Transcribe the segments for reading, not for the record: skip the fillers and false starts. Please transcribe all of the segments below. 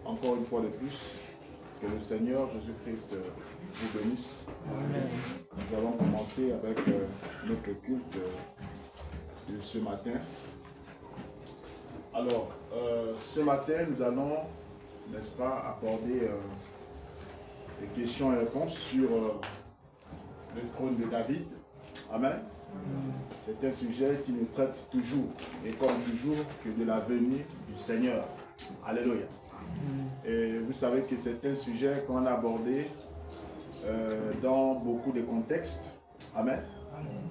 encore une fois de plus. Que le Seigneur Jésus-Christ vous bénisse. Amen. Nous allons commencer avec notre culte de ce matin. Alors, ce matin, nous allons, n'est-ce pas, aborder des questions et réponses sur le trône de David. Amen. C'est un sujet qui nous traite toujours, et comme toujours, que de la venue du Seigneur. Alléluia. Et vous savez que c'est un sujet qu'on a abordé dans beaucoup de contextes. Amen.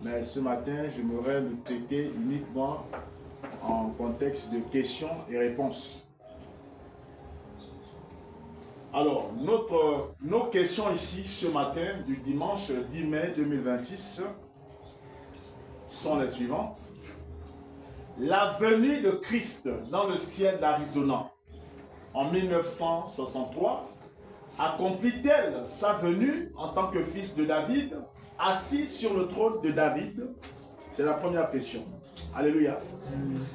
Mais ce matin, j'aimerais le traiter uniquement en contexte de questions et réponses. Alors, nos questions ici ce matin du dimanche 10 mai 2026 sont les suivantes. La venue de Christ dans le ciel d'Arizona en 1963 accomplit-elle sa venue en tant que fils de David, assis sur le trône de David? C'est la première question. Alléluia.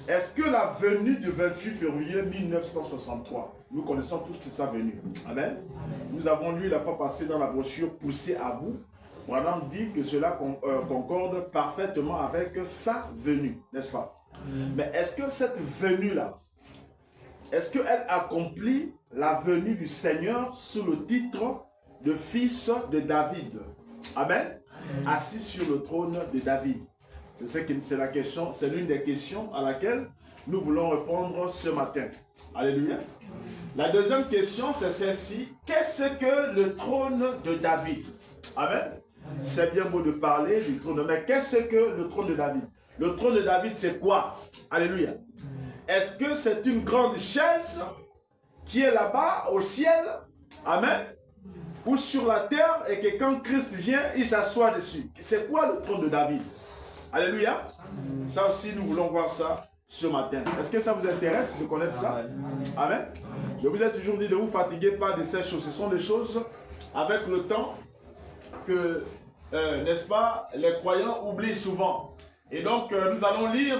Est-ce que la venue du 28 février 1963, nous connaissons tous que sa venue. Amen. Nous avons lu la fois passée dans la brochure Poussée à bout. Branham dit que cela concorde parfaitement avec sa venue, n'est-ce pas? Mais est-ce que cette venue-là, est-ce qu'elle accomplit la venue du Seigneur sous le titre de fils de David? Amen. Assis sur le trône de David. C'est la question, c'est l'une des questions à laquelle nous voulons répondre ce matin. Alléluia. La deuxième question, c'est celle-ci. Qu'est-ce que le trône de David? Amen. C'est bien beau de parler du trône, mais qu'est-ce que le trône de David? Le trône de David, c'est quoi? Alléluia. Est-ce que c'est une grande chaise qui est là-bas au ciel? Amen. Ou sur la terre et que quand Christ vient, il s'assoit dessus? C'est quoi le trône de David? Alléluia. Ça aussi, nous voulons voir ça ce matin. Est-ce que ça vous intéresse de connaître ça? Amen. Je vous ai toujours dit de vous fatiguer par de ces choses. Ce sont des choses avec le temps que, n'est-ce pas, les croyants oublient souvent. Et donc, nous allons lire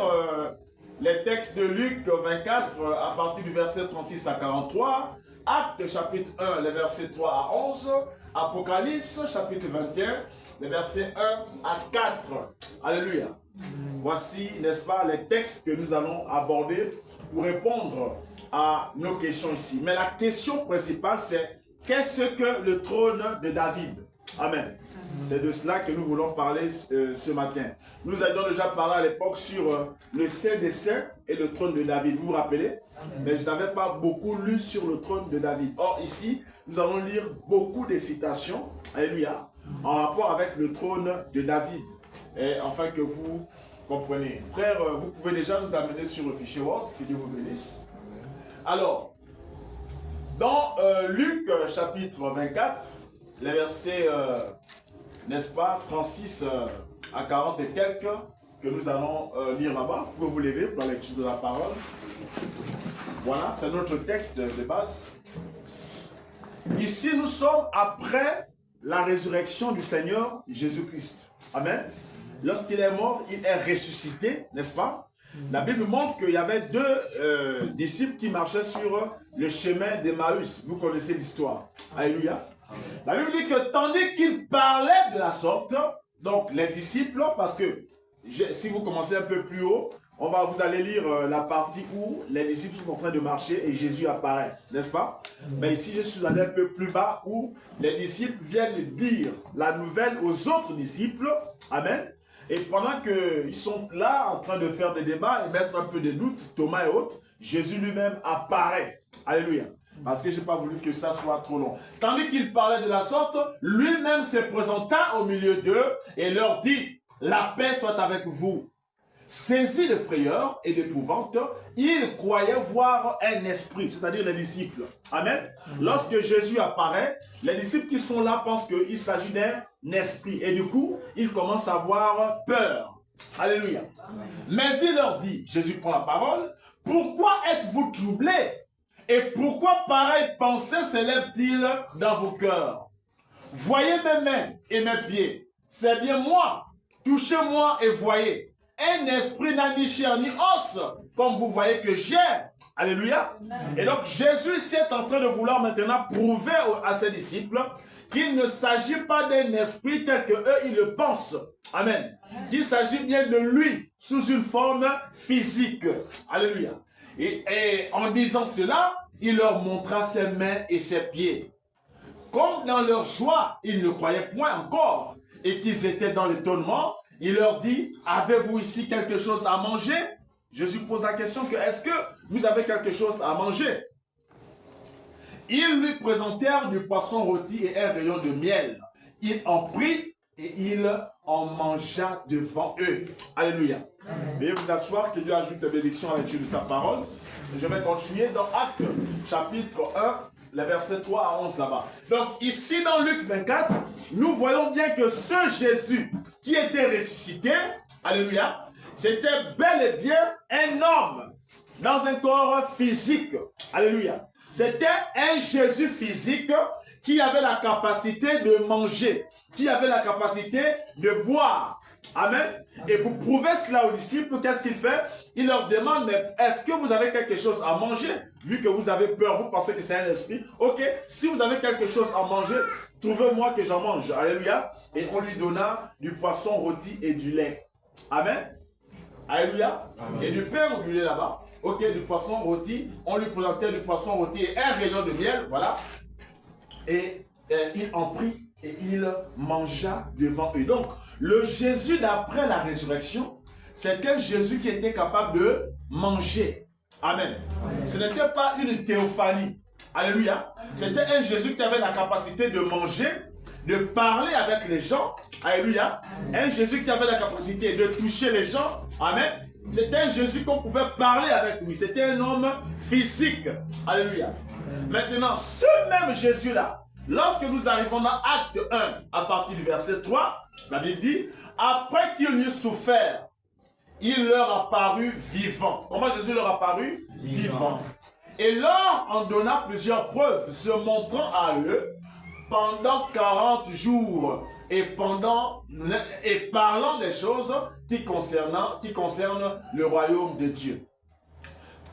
les textes de Luc 24 à partir du verset 36 à 43, Actes chapitre 1, les versets 3 à 11, Apocalypse chapitre 21, les versets 1 à 4. Alléluia. Voici, n'est-ce pas, les textes que nous allons aborder pour répondre à nos questions ici. Mais la question principale, c'est qu'est-ce que le trône de David? Amen. C'est de cela que nous voulons parler ce matin. Nous avions déjà parlé à l'époque sur le Saint des Saints et le trône de David. Vous vous rappelez? Mais je n'avais pas beaucoup lu sur le trône de David. Or, ici, nous allons lire beaucoup de citations, alléluia, en rapport avec le trône de David. Et afin que vous compreniez. Frère, vous pouvez déjà nous amener sur le fichier Word, que Dieu vous bénisse. Alors, dans Luc chapitre 24, les versets, n'est-ce pas, 36 à 40 et quelques, que nous allons lire là-bas. Vous pouvez vous lever pour la lecture de la parole. Voilà, c'est notre texte de base. Ici, nous sommes après la résurrection du Seigneur Jésus-Christ. Amen. Lorsqu'il est mort, il est ressuscité, n'est-ce pas? La Bible montre qu'il y avait deux disciples qui marchaient sur le chemin d'Emmaüs. Vous connaissez l'histoire. Alléluia. La Bible dit que tandis qu'ils parlaient de la sorte, donc les disciples, parce que si vous commencez un peu plus haut, vous allez lire la partie où les disciples sont en train de marcher et Jésus apparaît, n'est-ce pas? Mais ici, je suis allé un peu plus bas où les disciples viennent dire la nouvelle aux autres disciples. Amen. Et pendant qu'ils sont là en train de faire des débats et mettre un peu de doute, Thomas et autres, Jésus lui-même apparaît. Alléluia. Parce que je n'ai pas voulu que ça soit trop long. Tandis qu'il parlait de la sorte, lui-même se présenta au milieu d'eux et leur dit, la paix soit avec vous. Saisis de frayeur et d'épouvante, ils croyaient voir un esprit, c'est-à-dire les disciples. Amen. Lorsque Jésus apparaît, les disciples qui sont là pensent qu'il s'agit d'un esprit. Et du coup, ils commencent à avoir peur. Alléluia. Mais il leur dit, Jésus prend la parole, pourquoi êtes-vous troublés? Et pourquoi pareille pensée s'élève-t-il dans vos cœurs? Voyez mes mains et mes pieds, c'est bien moi. Touchez-moi et voyez. un esprit n'a ni chair ni os, comme vous voyez que j'ai. Alléluia. Et donc Jésus ici est en train de vouloir maintenant prouver à ses disciples qu'il ne s'agit pas d'un esprit tel que eux ils le pensent. Amen. Qu'il s'agit bien de lui sous une forme physique. Alléluia. Et en disant cela, il leur montra ses mains et ses pieds. Comme dans leur joie, ils ne croyaient point encore et qu'ils étaient dans l'étonnement, il leur dit, avez-vous ici quelque chose à manger? Jésus pose la question que, est-ce que vous avez quelque chose à manger? Ils lui présentèrent du poisson rôti et un rayon de miel. Il en prit et il en mangea devant eux. Alléluia. Veuillez vous asseoir, que Dieu ajoute la bénédiction à l'étude de sa parole. Je vais continuer dans Actes, chapitre 1, les versets 3 à 11 là-bas. Donc ici dans Luc 24, nous voyons bien que ce Jésus qui était ressuscité, alléluia, c'était bel et bien un homme dans un corps physique. Alléluia. C'était un Jésus physique qui avait la capacité de manger, qui avait la capacité de boire. Amen. Et pour prouver cela aux disciples, qu'est-ce qu'il fait? Il leur demande, mais est-ce que vous avez quelque chose à manger? Vu que vous avez peur, vous pensez que c'est un esprit. Ok, si vous avez quelque chose à manger, trouvez-moi que j'en mange. Alléluia. Et on lui donna du poisson rôti et du lait. Amen. Alléluia. Amen. Et du pain ou du lait là-bas. Ok, du poisson rôti. On lui présentait du poisson rôti et un rayon de miel. Voilà. Et il en prit et il mangea devant eux. Donc, le Jésus d'après la résurrection, c'était Jésus qui était capable de manger. Amen. Amen. Ce n'était pas une théophanie. Alléluia. C'était un Jésus qui avait la capacité de manger, de parler avec les gens. Alléluia. Un Jésus qui avait la capacité de toucher les gens. Amen. C'était un Jésus qu'on pouvait parler avec lui. C'était un homme physique. Alléluia. Maintenant, ce même Jésus-là, lorsque nous arrivons dans Acte 1, à partir du verset 3, la Bible dit, après qu'il eut souffert, il leur apparut vivant. Comment Jésus leur apparut? Vivant. Et leur en donna plusieurs preuves, se montrant à eux pendant 40 jours et parlant des choses qui concernent le royaume de Dieu.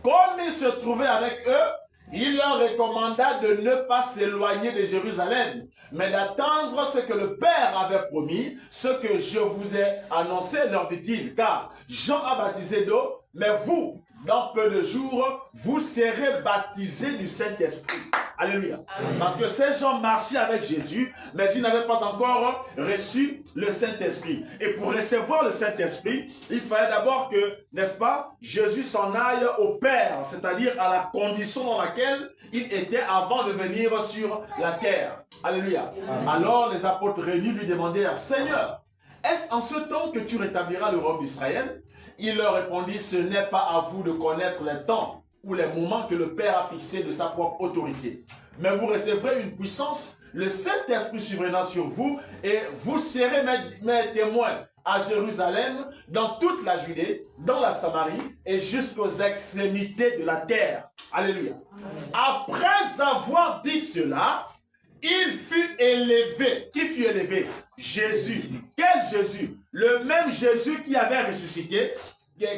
Comme il se trouvait avec eux, il leur recommanda de ne pas s'éloigner de Jérusalem, mais d'attendre ce que le Père avait promis, ce que je vous ai annoncé, leur dit-il, car Jean a baptisé d'eau, mais vous, dans peu de jours, vous serez baptisés du Saint-Esprit. Alléluia. Amen. Parce que ces gens marchaient avec Jésus, mais ils n'avaient pas encore reçu le Saint-Esprit. Et pour recevoir le Saint-Esprit, il fallait d'abord que, n'est-ce pas, Jésus s'en aille au Père, c'est-à-dire à la condition dans laquelle il était avant de venir sur la terre. Alléluia. Amen. Alors les apôtres réunis lui demandèrent, Seigneur, est-ce en ce temps que tu rétabliras le royaume d'Israël? Il leur répondit, ce n'est pas à vous de connaître les temps ou les moments que le Père a fixés de sa propre autorité. Mais vous recevrez une puissance, le Saint-Esprit surviendra sur vous, et vous serez mes témoins à Jérusalem, dans toute la Judée, dans la Samarie, et jusqu'aux extrémités de la terre. Alléluia. Après avoir dit cela, il fut élevé. Qui fut élevé? Jésus. Quel Jésus? Le même Jésus qui avait ressuscité,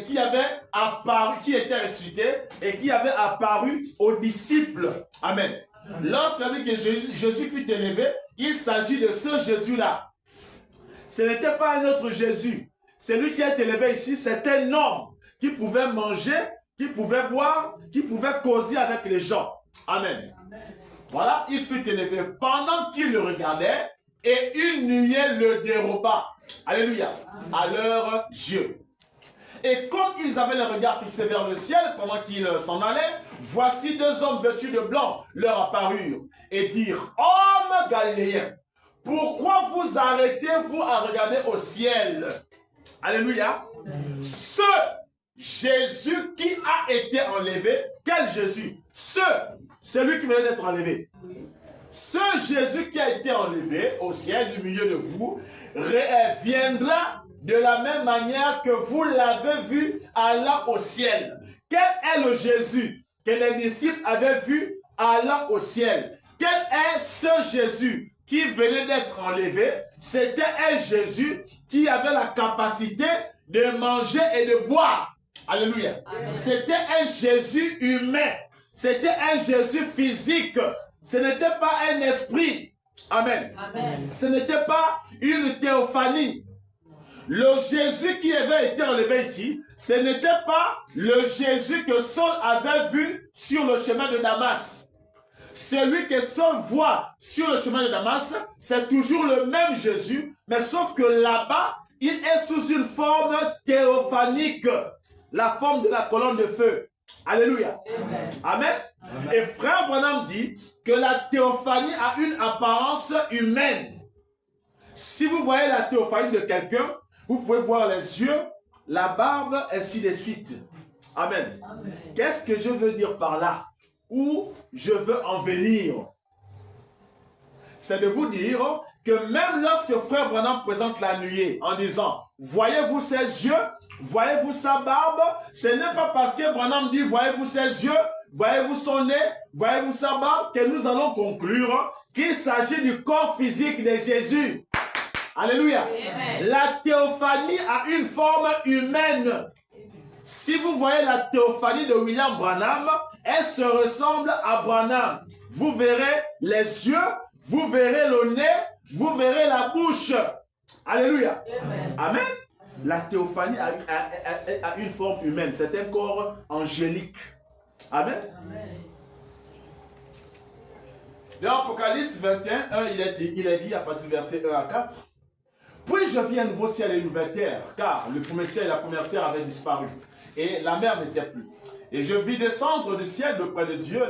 qui avait apparu, qui était ressuscité et qui avait apparu aux disciples. Amen. Lorsqu'on dit que Jésus fut élevé, il s'agit de ce Jésus-là. Ce n'était pas un autre Jésus. Celui qui est élevé ici, c'est un homme qui pouvait manger, qui pouvait boire, qui pouvait causer avec les gens. Amen. Voilà, il fut élevé pendant qu'il le regardait et une nuée le déroba. Alléluia. À leurs yeux. Et comme ils avaient le regard fixé vers le ciel pendant qu'ils s'en allaient, voici deux hommes vêtus de blanc leur apparurent et dirent, hommes galiléens, pourquoi vous arrêtez-vous à regarder au ciel? Alléluia. Ce Jésus qui a été enlevé, quel Jésus? Celui qui venait d'être enlevé. Ce Jésus qui a été enlevé au ciel du milieu de vous, viendra de la même manière que vous l'avez vu allant au ciel. Quel est le Jésus que les disciples avaient vu allant au ciel? Quel est ce Jésus qui venait d'être enlevé? C'était un Jésus qui avait la capacité de manger et de boire. Alléluia. C'était un Jésus humain. C'était un Jésus physique. Ce n'était pas un esprit. Amen. Amen. Ce n'était pas une théophanie. Le Jésus qui avait été enlevé ici, ce n'était pas le Jésus que Saul avait vu sur le chemin de Damas. Celui que Saul voit sur le chemin de Damas, c'est toujours le même Jésus, mais sauf que là-bas, il est sous une forme théophanique, la forme de la colonne de feu. Alléluia. Amen. Amen. Amen. Et frère Branham dit que la théophanie a une apparence humaine. Si vous voyez la théophanie de quelqu'un, vous pouvez voir les yeux, la barbe, ainsi de suite. Amen. Amen. Qu'est-ce que je veux dire par là? Où je veux en venir? C'est de vous dire que même lorsque frère Branham présente la nuée en disant « Voyez-vous ses yeux? Voyez-vous sa barbe ?» Ce n'est pas parce que Branham dit « Voyez-vous ses yeux? Voyez-vous son nez? Voyez-vous sa barbe ?» que nous allons conclure qu'il s'agit du corps physique de Jésus. Alléluia. Amen. La théophanie a une forme humaine. Si vous voyez la théophanie de William Branham, elle se ressemble à Branham. Vous verrez les yeux, vous verrez le nez, vous verrez la bouche. Alléluia. Amen. Amen. La théophanie a une forme humaine. C'est un corps angélique. Amen. Amen. Dans Apocalypse 21, il est dit à partir du verset 1 à 4. Puis je vis un nouveau ciel et une nouvelle terre, car le premier ciel et la première terre avaient disparu, et la mer n'était plus. Et je vis descendre du ciel de près de Dieu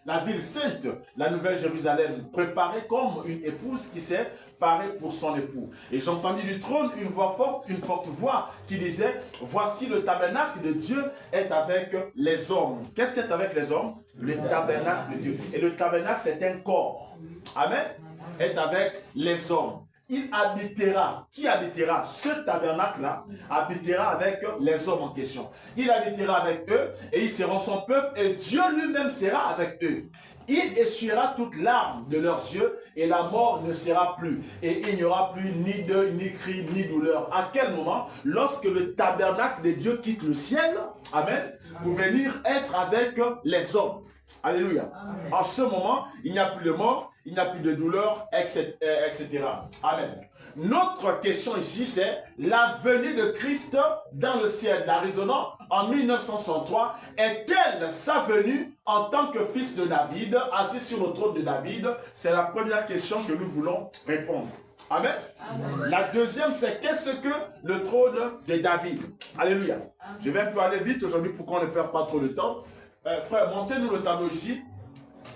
la ville sainte, la nouvelle Jérusalem, préparée comme une épouse qui s'est parée pour son époux. Et j'entendis du trône une forte voix qui disait, voici le tabernacle de Dieu est avec les hommes. Qu'est-ce qui est avec les hommes? Le tabernacle de Dieu. Et le tabernacle, c'est un corps. Amen. Est avec les hommes. Il habitera. Qui habitera? Ce tabernacle-là habitera avec les hommes en question. Il habitera avec eux et ils seront son peuple et Dieu lui-même sera avec eux. Il essuiera toute larme de leurs yeux et la mort ne sera plus. Et il n'y aura plus ni deuil, ni cri, ni douleur. À quel moment? Lorsque le tabernacle de Dieu quitte le ciel, amen, pour venir être avec les hommes. Alléluia. Amen. En ce moment, il n'y a plus de mort, il n'y a plus de douleur, etc. Amen. Notre question ici, c'est la venue de Christ dans le ciel d'Arizona en 1963. Est-elle sa venue en tant que fils de David, assis sur le trône de David? C'est la première question que nous voulons répondre. Amen. Amen. La deuxième, c'est qu'est-ce que le trône de David? Alléluia. Amen. Je vais un peu aller vite aujourd'hui pour qu'on ne perde pas trop de temps. Frère, montez-nous le tableau ici.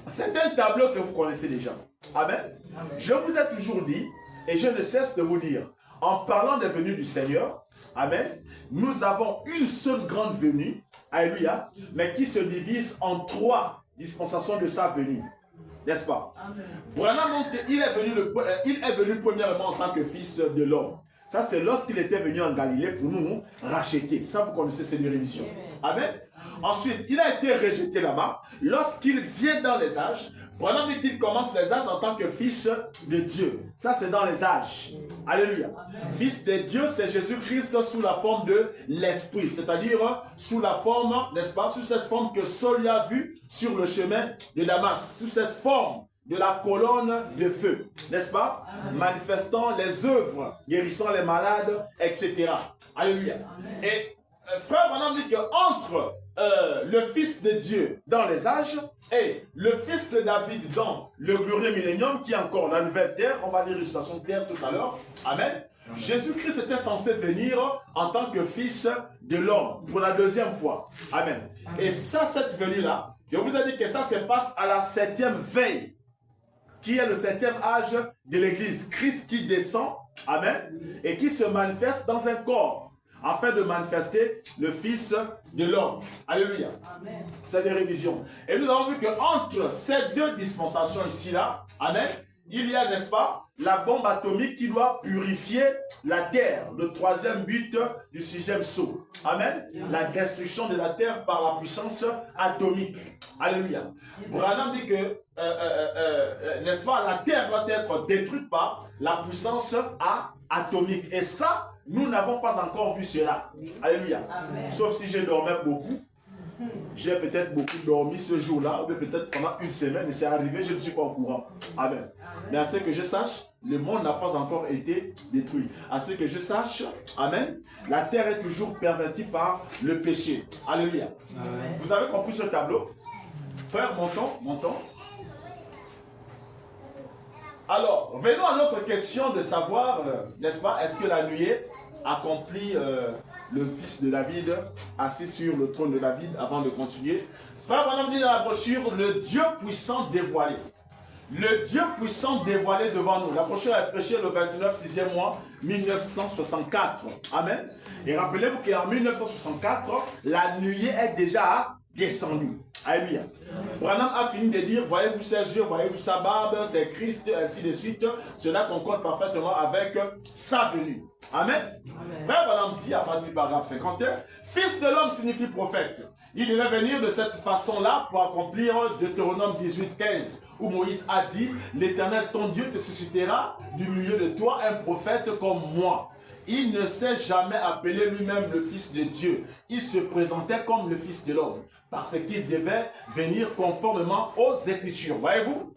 C'est un tableau que vous connaissez déjà. Amen. Amen. Je vous ai toujours dit, et je ne cesse de vous dire, en parlant des venues du Seigneur, amen, nous avons une seule grande venue, alléluia, mais qui se divise en 3 dispensations de sa venue. N'est-ce pas? Branham montre qu'il est venu premièrement en tant que fils de l'homme. Ça, c'est lorsqu'il était venu en Galilée pour nous racheter. Ça, vous connaissez, c'est une révision. Amen. Ensuite, il a été rejeté là-bas. Lorsqu'il vient dans les âges, Branham dit qu'il commence les âges en tant que fils de Dieu. Ça, c'est dans les âges. Alléluia. Amen. Fils de Dieu, c'est Jésus-Christ sous la forme de l'Esprit. C'est-à-dire sous la forme, n'est-ce pas, sous cette forme que Saul a vue sur le chemin de Damas. Sous cette forme de la colonne de feu, n'est-ce pas? Amen. Manifestant les œuvres, guérissant les malades, etc. Alléluia. Amen. Et frère Branham dit qu'entre le Fils de Dieu dans les âges et le Fils de David dans le glorieux millénium, qui est encore la nouvelle terre, on va lire l'illustration de terre tout à l'heure. Amen. Jésus-Christ était censé venir en tant que Fils de l'homme pour la deuxième fois. Amen. Amen. Et ça, cette venue-là, je vous ai dit que ça se passe à la 7e veille, qui est le 7e âge de l'Église. Christ qui descend, amen, et qui se manifeste dans un corps, afin de manifester le Fils de l'homme. Alléluia. C'est des révisions. Et nous avons vu qu'entre ces deux dispensations ici-là, amen, il y a, n'est-ce pas, la bombe atomique qui doit purifier la terre, le 3e but du 6e sceau. Amen. La destruction de la terre par la puissance atomique. Alléluia. Branham dit que, n'est-ce pas, la terre doit être détruite par la puissance atomique. Et ça, nous n'avons pas encore vu cela. Alléluia. Amen. Sauf si j'ai dormi beaucoup. J'ai peut-être beaucoup dormi ce jour-là, ou peut-être pendant une semaine, et c'est arrivé, je ne suis pas au courant. Amen. Amen. Mais à ce que je sache, le monde n'a pas encore été détruit. À ce que je sache, amen, la terre est toujours pervertie par le péché. Alléluia. Amen. Vous avez compris ce tableau? Frère, montons. Alors, venons à notre question de savoir, n'est-ce pas, est-ce que la nuée accomplit le fils de David assis sur le trône de David avant de continuer? Frère, on dit dans la brochure, le Dieu puissant dévoilé. Le Dieu puissant dévoilé devant nous. La brochure est prêchée le 29 6e mois 1964. Amen. Et rappelez-vous qu'en 1964, la nuée est déjà descendue. Alléluia. Branham a fini de dire, voyez-vous ses yeux, voyez-vous sa barbe, c'est Christ, ainsi de suite. Cela concorde parfaitement avec sa venue. Amen. Frère Branham dit à partir du paragraphe 51, fils de l'homme signifie prophète. Il devait venir de cette façon-là pour accomplir Deutéronome 18:15, où Moïse a dit, l'Éternel ton Dieu te suscitera du milieu de toi un prophète comme moi. Il ne s'est jamais appelé lui-même le Fils de Dieu. Il se présentait comme le Fils de l'homme, parce qu'il devait venir conformément aux Écritures. Voyez-vous?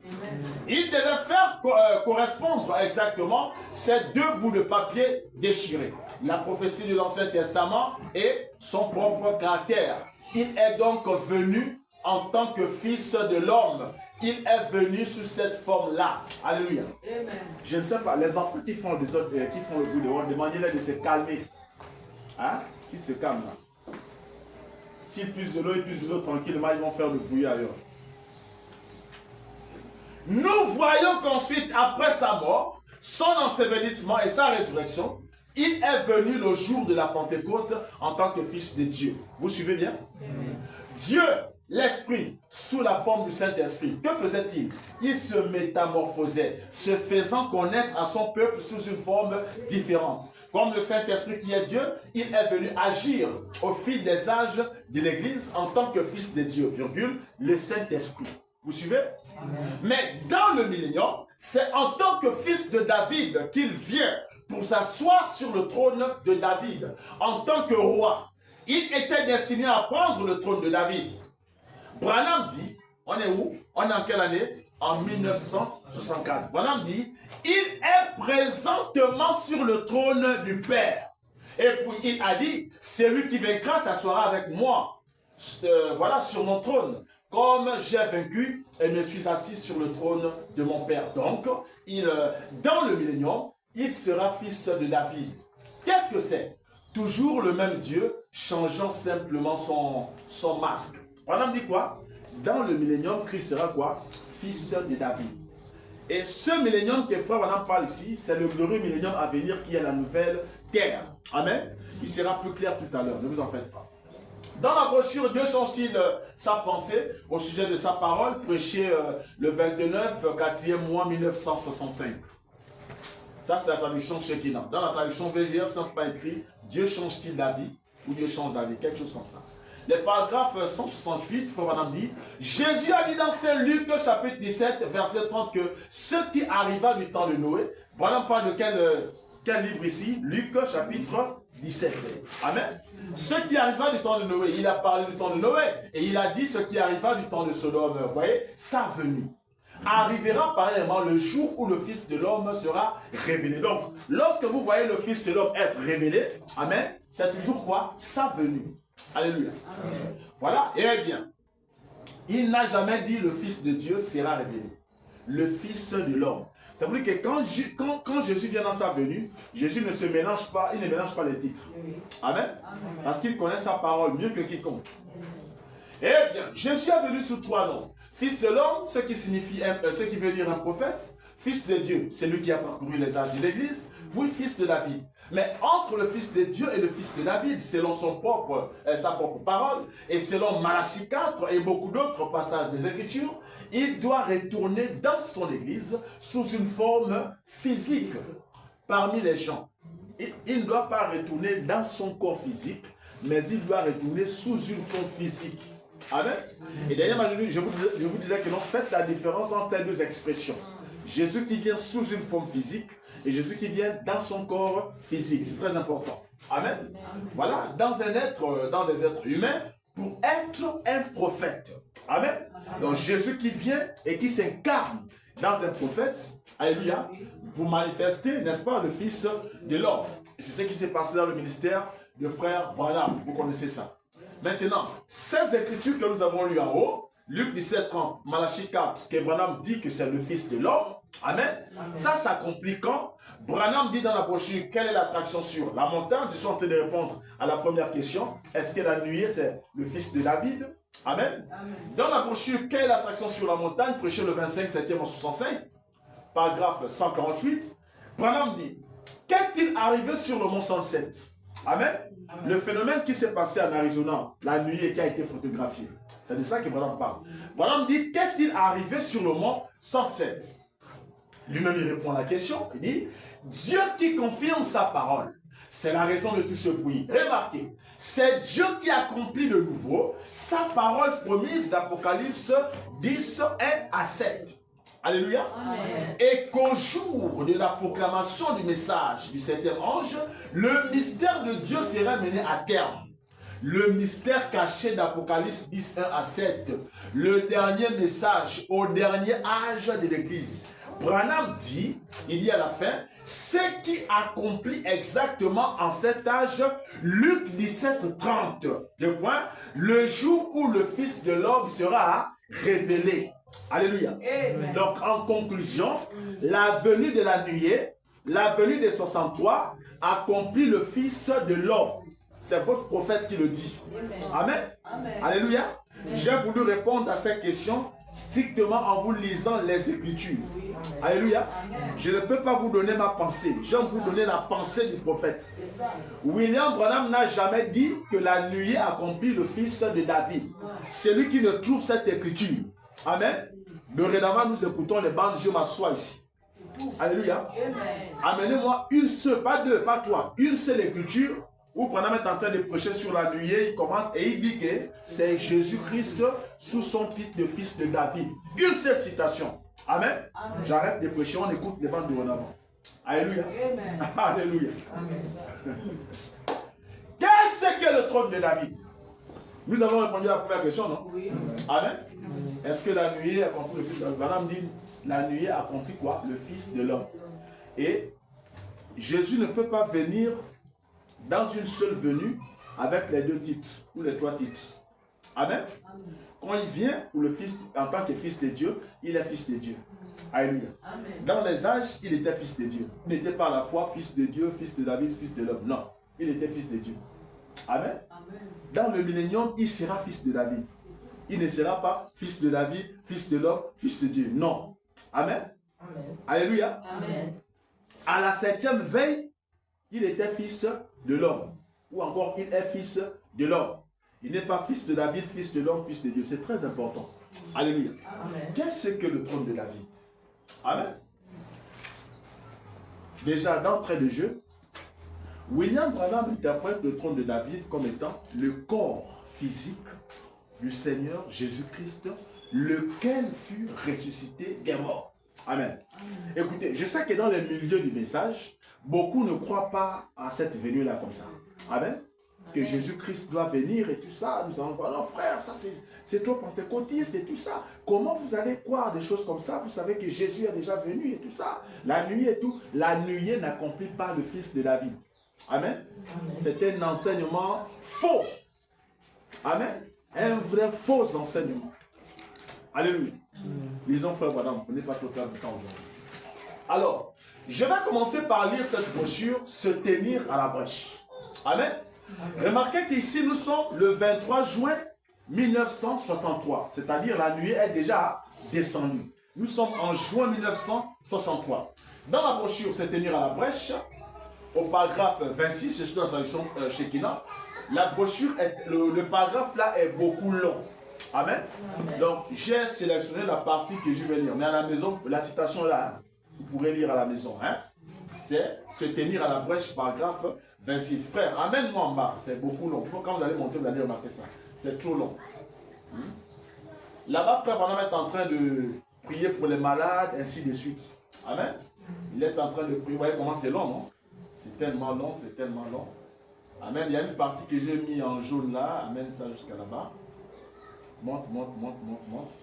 Il devait faire correspondre exactement ces deux bouts de papier déchirés. La prophétie de l'Ancien Testament et son propre caractère. Il est donc venu en tant que Fils de l'homme. Il est venu sous cette forme-là. Alléluia. Amen. Je ne sais pas, les enfants qui font, qui font le bruit dehors, demandez-leur de se calmer. Hein? Qu'ils se calment là. S'ils puissent de l'eau, ils puissent de l'eau tranquillement, ils vont faire le bruit ailleurs. Nous voyons qu'ensuite, après sa mort, son ensevelissement et sa résurrection, il est venu le jour de la Pentecôte en tant que Fils de Dieu. Vous suivez bien? Amen. Dieu, l'Esprit, sous la forme du Saint-Esprit, que faisait-il? Il se métamorphosait, se faisant connaître à son peuple sous une forme différente. Comme le Saint-Esprit qui est Dieu, il est venu agir au fil des âges de l'Église en tant que Fils de Dieu, virgule, le Saint-Esprit. Vous suivez? Amen. Mais dans le millénium, c'est en tant que Fils de David qu'il vient pour s'asseoir sur le trône de David, en tant que roi. Il était destiné à prendre le trône de David. Branham dit, on est où? On est en quelle année? En 1964. Branham dit, il est présentement sur le trône du Père. Et puis il a dit, celui qui vaincra s'assoira avec moi, voilà, sur mon trône. Comme j'ai vaincu et me suis assis sur le trône de mon Père. Donc, dans le millénium, il sera fils de David. Qu'est-ce que c'est? Toujours le même Dieu, changeant simplement son masque. On dit quoi? Dans le millénium, Christ sera quoi? Fils de David. Et ce millénium que frère on en parle ici, c'est le glorieux millénium à venir qui est la nouvelle terre. Amen. Il sera plus clair tout à l'heure, ne vous en faites pas. Dans la brochure, Dieu change-t-il sa pensée au sujet de sa parole, prêchée le 29, 4e mois 1965. Ça, c'est la traduction Shekinah. Dans la traduction VGR, c'est pas écrit Dieu change-t-il la vie ou Dieu change la vie, quelque chose comme ça. Les paragraphes 168, frère Madame dit, Jésus a dit dans Saint Luc chapitre 17, verset 30 que ce qui arriva du temps de Noé, voilà, on parle de quel livre ici? Luc chapitre 17. Amen. Ce qui arriva du temps de Noé, il a parlé du temps de Noé et il a dit ce qui arriva du temps de Sodome. Vous voyez, sa venue. Arrivera pareillement le jour où le Fils de l'homme sera révélé. Donc, lorsque vous voyez le Fils de l'homme être révélé, amen, c'est toujours quoi? Sa venue. Alléluia. Amen. Voilà, et eh bien, il n'a jamais dit le Fils de Dieu sera révélé. Le Fils de l'homme. Ça veut dire que quand Jésus vient dans sa venue, Jésus ne se mélange pas, il ne mélange pas les titres. Amen. Parce qu'il connaît sa parole mieux que quiconque. Eh bien, Jésus est venu sous trois noms. Fils de l'homme, ce qui signifie, ce qui veut dire un prophète. Fils de Dieu, c'est lui qui a parcouru les âges de l'Église. Oui, fils de David. Mais entre le fils de Dieu et le fils de David, selon sa propre parole, et selon Malachie 4 et beaucoup d'autres passages des Écritures, il doit retourner dans son Église sous une forme physique parmi les gens. Il ne doit pas retourner dans son corps physique, mais il doit retourner sous une forme physique. Amen. Et d'ailleurs, je vous disais que non, faites la différence entre ces deux expressions. Jésus qui vient sous une forme physique et Jésus qui vient dans son corps physique. C'est très important. Amen. Voilà, dans des êtres humains, pour être un prophète. Amen. Donc Jésus qui vient et qui s'incarne dans un prophète, alléluia, pour manifester, n'est-ce pas, le Fils de l'homme. C'est ce qui s'est passé dans le ministère de frère Branham. Vous connaissez ça. Maintenant, ces écritures que nous avons lues en haut, Luc 17, 30, Malachie 4, que Branham dit que c'est le Fils de l'homme. Amen. Ça s'accomplit quand Branham dit dans la brochure quelle est l'attraction sur la montagne. Je suis en train de répondre à la première question. Est-ce que la nuée, c'est le fils de David? Amen. Dans la brochure, quelle est l'attraction sur la montagne, prêché le 25 septembre 65, paragraphe 148, Branham dit, qu'est-il arrivé sur le mont Sunset? Amen. Le phénomène qui s'est passé en Arizona, la nuée qui a été photographiée. C'est de ça que Branham parle. Branham dit, qu'est-il arrivé sur le mont Sunset? Lui-même, il répond à la question. Il dit, Dieu qui confirme sa parole. C'est la raison de tout ce bruit. Remarquez, c'est Dieu qui accomplit de nouveau sa parole promise d'Apocalypse 10, 1 à 7. Alléluia. Amen. Et qu'au jour de la proclamation du message du septième ange, le mystère de Dieu sera mené à terme. Le mystère caché d'Apocalypse 10, 1 à 7. Le dernier message au dernier âge de l'Église. Branham dit, il dit à la fin, ce qui accomplit exactement en cet âge, Luc 17, 30. Le jour où le Fils de l'homme sera révélé. Alléluia. Amen. Donc en conclusion, la venue de la nuée, la venue des 63, accomplit le Fils de l'homme. C'est votre prophète qui le dit. Amen. Amen. Alléluia. Amen. J'ai voulu répondre à cette question strictement en vous lisant les Écritures. Alléluia. Amen. Je ne peux pas vous donner ma pensée. J'aime vous donner la pensée du prophète. William Branham n'a jamais dit que la nuée accomplit le fils de David. Celui qui ne trouve cette écriture. Amen. Dorénavant, nous écoutons les bandes. Je m'assois ici. Alléluia. Amenez-moi une seule, pas deux, pas trois. Une seule écriture où Branham est en train de prêcher sur la nuée. Il commente et il dit que c'est Jésus-Christ sous son titre de fils de David. Une seule citation. Amen. J'arrête de prêcher, on écoute les bandes de Branham. Alléluia. Amen. Alléluia. Qu'est-ce que le trône de David? Nous avons répondu à la première question, non? Oui. Amen. Est-ce que la nuée accomplit le fils de l'homme? Branham dit, la nuée accomplit quoi? Le fils de l'homme. Et Jésus ne peut pas venir dans une seule venue avec les deux titres ou les trois titres. Amen. Quand il vient pour le fils, en tant que fils de Dieu, il est fils de Dieu. Alléluia. Dans les âges, il était fils de Dieu. Il n'était pas à la fois fils de Dieu, fils de David, fils de l'homme. Non, il était fils de Dieu. Amen. Dans le millénium, il sera fils de David. Il ne sera pas fils de David, fils de l'homme, fils de Dieu. Non. Amen. Amen. Alléluia. Amen. À la septième veille, il était fils de l'homme. Ou encore, il est fils de l'homme. Il n'est pas fils de David, fils de l'homme, fils de Dieu. C'est très important. Alléluia. Qu'est-ce que le trône de David? Amen. Déjà, d'entrée de jeu, William Branham interprète le trône de David comme étant le corps physique du Seigneur Jésus-Christ, lequel fut ressuscité des morts. Amen. Écoutez, je sais que dans les milieux du message, beaucoup ne croient pas à cette venue-là comme ça. Amen. Que Jésus-Christ doit venir et tout ça. Nous allons voir, non frère, ça c'est trop pentecôtiste et tout ça. Comment vous allez croire des choses comme ça? Vous savez que Jésus est déjà venu et tout ça. La nuit et tout. La nuée n'accomplit pas le fils de David. Amen. C'est un enseignement faux. Amen. Un vrai faux enseignement. Alléluia. Lisons frère Branham, on n'est pas trop de temps aujourd'hui. Alors, je vais commencer par lire cette brochure, se tenir à la brèche. Amen. Remarquez qu'ici nous sommes le 23 juin 1963, c'est-à-dire la nuée est déjà descendue. Nous sommes en juin 1963. Dans la brochure se tenir à la brèche, au paragraphe 26, je suis dans la traduction Shekinah, la brochure, le paragraphe là est beaucoup long. Amen. Donc j'ai sélectionné la partie que je vais lire. Mais à la maison, la citation là, vous pourrez lire à la maison. Hein? C'est se tenir à la brèche, paragraphe 26. Frère, amène-moi en bas. C'est beaucoup long. Quand vous allez monter, vous allez remarquer ça. C'est trop long. Là-bas, frère Branham est en train de prier pour les malades, ainsi de suite. Amen. Il est en train de prier. Vous voyez comment c'est long, non? C'est tellement long, c'est tellement long. Amen. Il y a une partie que j'ai mis en jaune là. Amen, ça jusqu'à là-bas. Monte, monte, monte, monte, monte.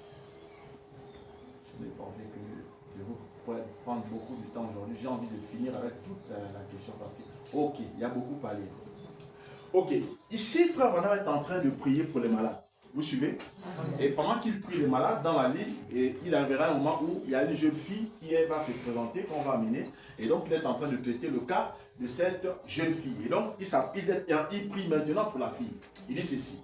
Je n'ai pas envie que vous pouvez prendre beaucoup de temps aujourd'hui. J'ai envie de finir avec toute la question parce que, ok, il y a beaucoup à lire. Ok, ici, frère Branham est en train de prier pour les malades. Vous suivez? Et pendant qu'il prie les malades dans la ligne, et il arrivera un moment où il y a une jeune fille qui va se présenter, qu'on va amener. Et donc, il est en train de traiter le cas de cette jeune fille. Et donc, il prie maintenant pour la fille. Il dit ceci.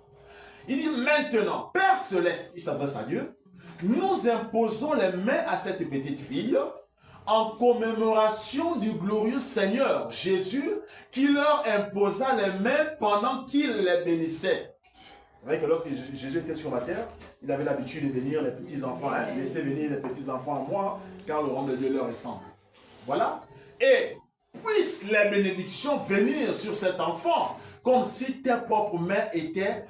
Il dit maintenant, Père Céleste, il s'adresse à Dieu, nous imposons les mains à cette petite fille en commémoration du glorieux Seigneur Jésus qui leur imposa les mains pendant qu'il les bénissait. Vous voyez que lorsque Jésus était sur la terre, il avait l'habitude de bénir les petits-enfants, laissez venir les petits-enfants à moi, car le royaume de Dieu leur est semble. Voilà. Et puissent les bénédictions venir sur cet enfant, comme si tes propres mains étaient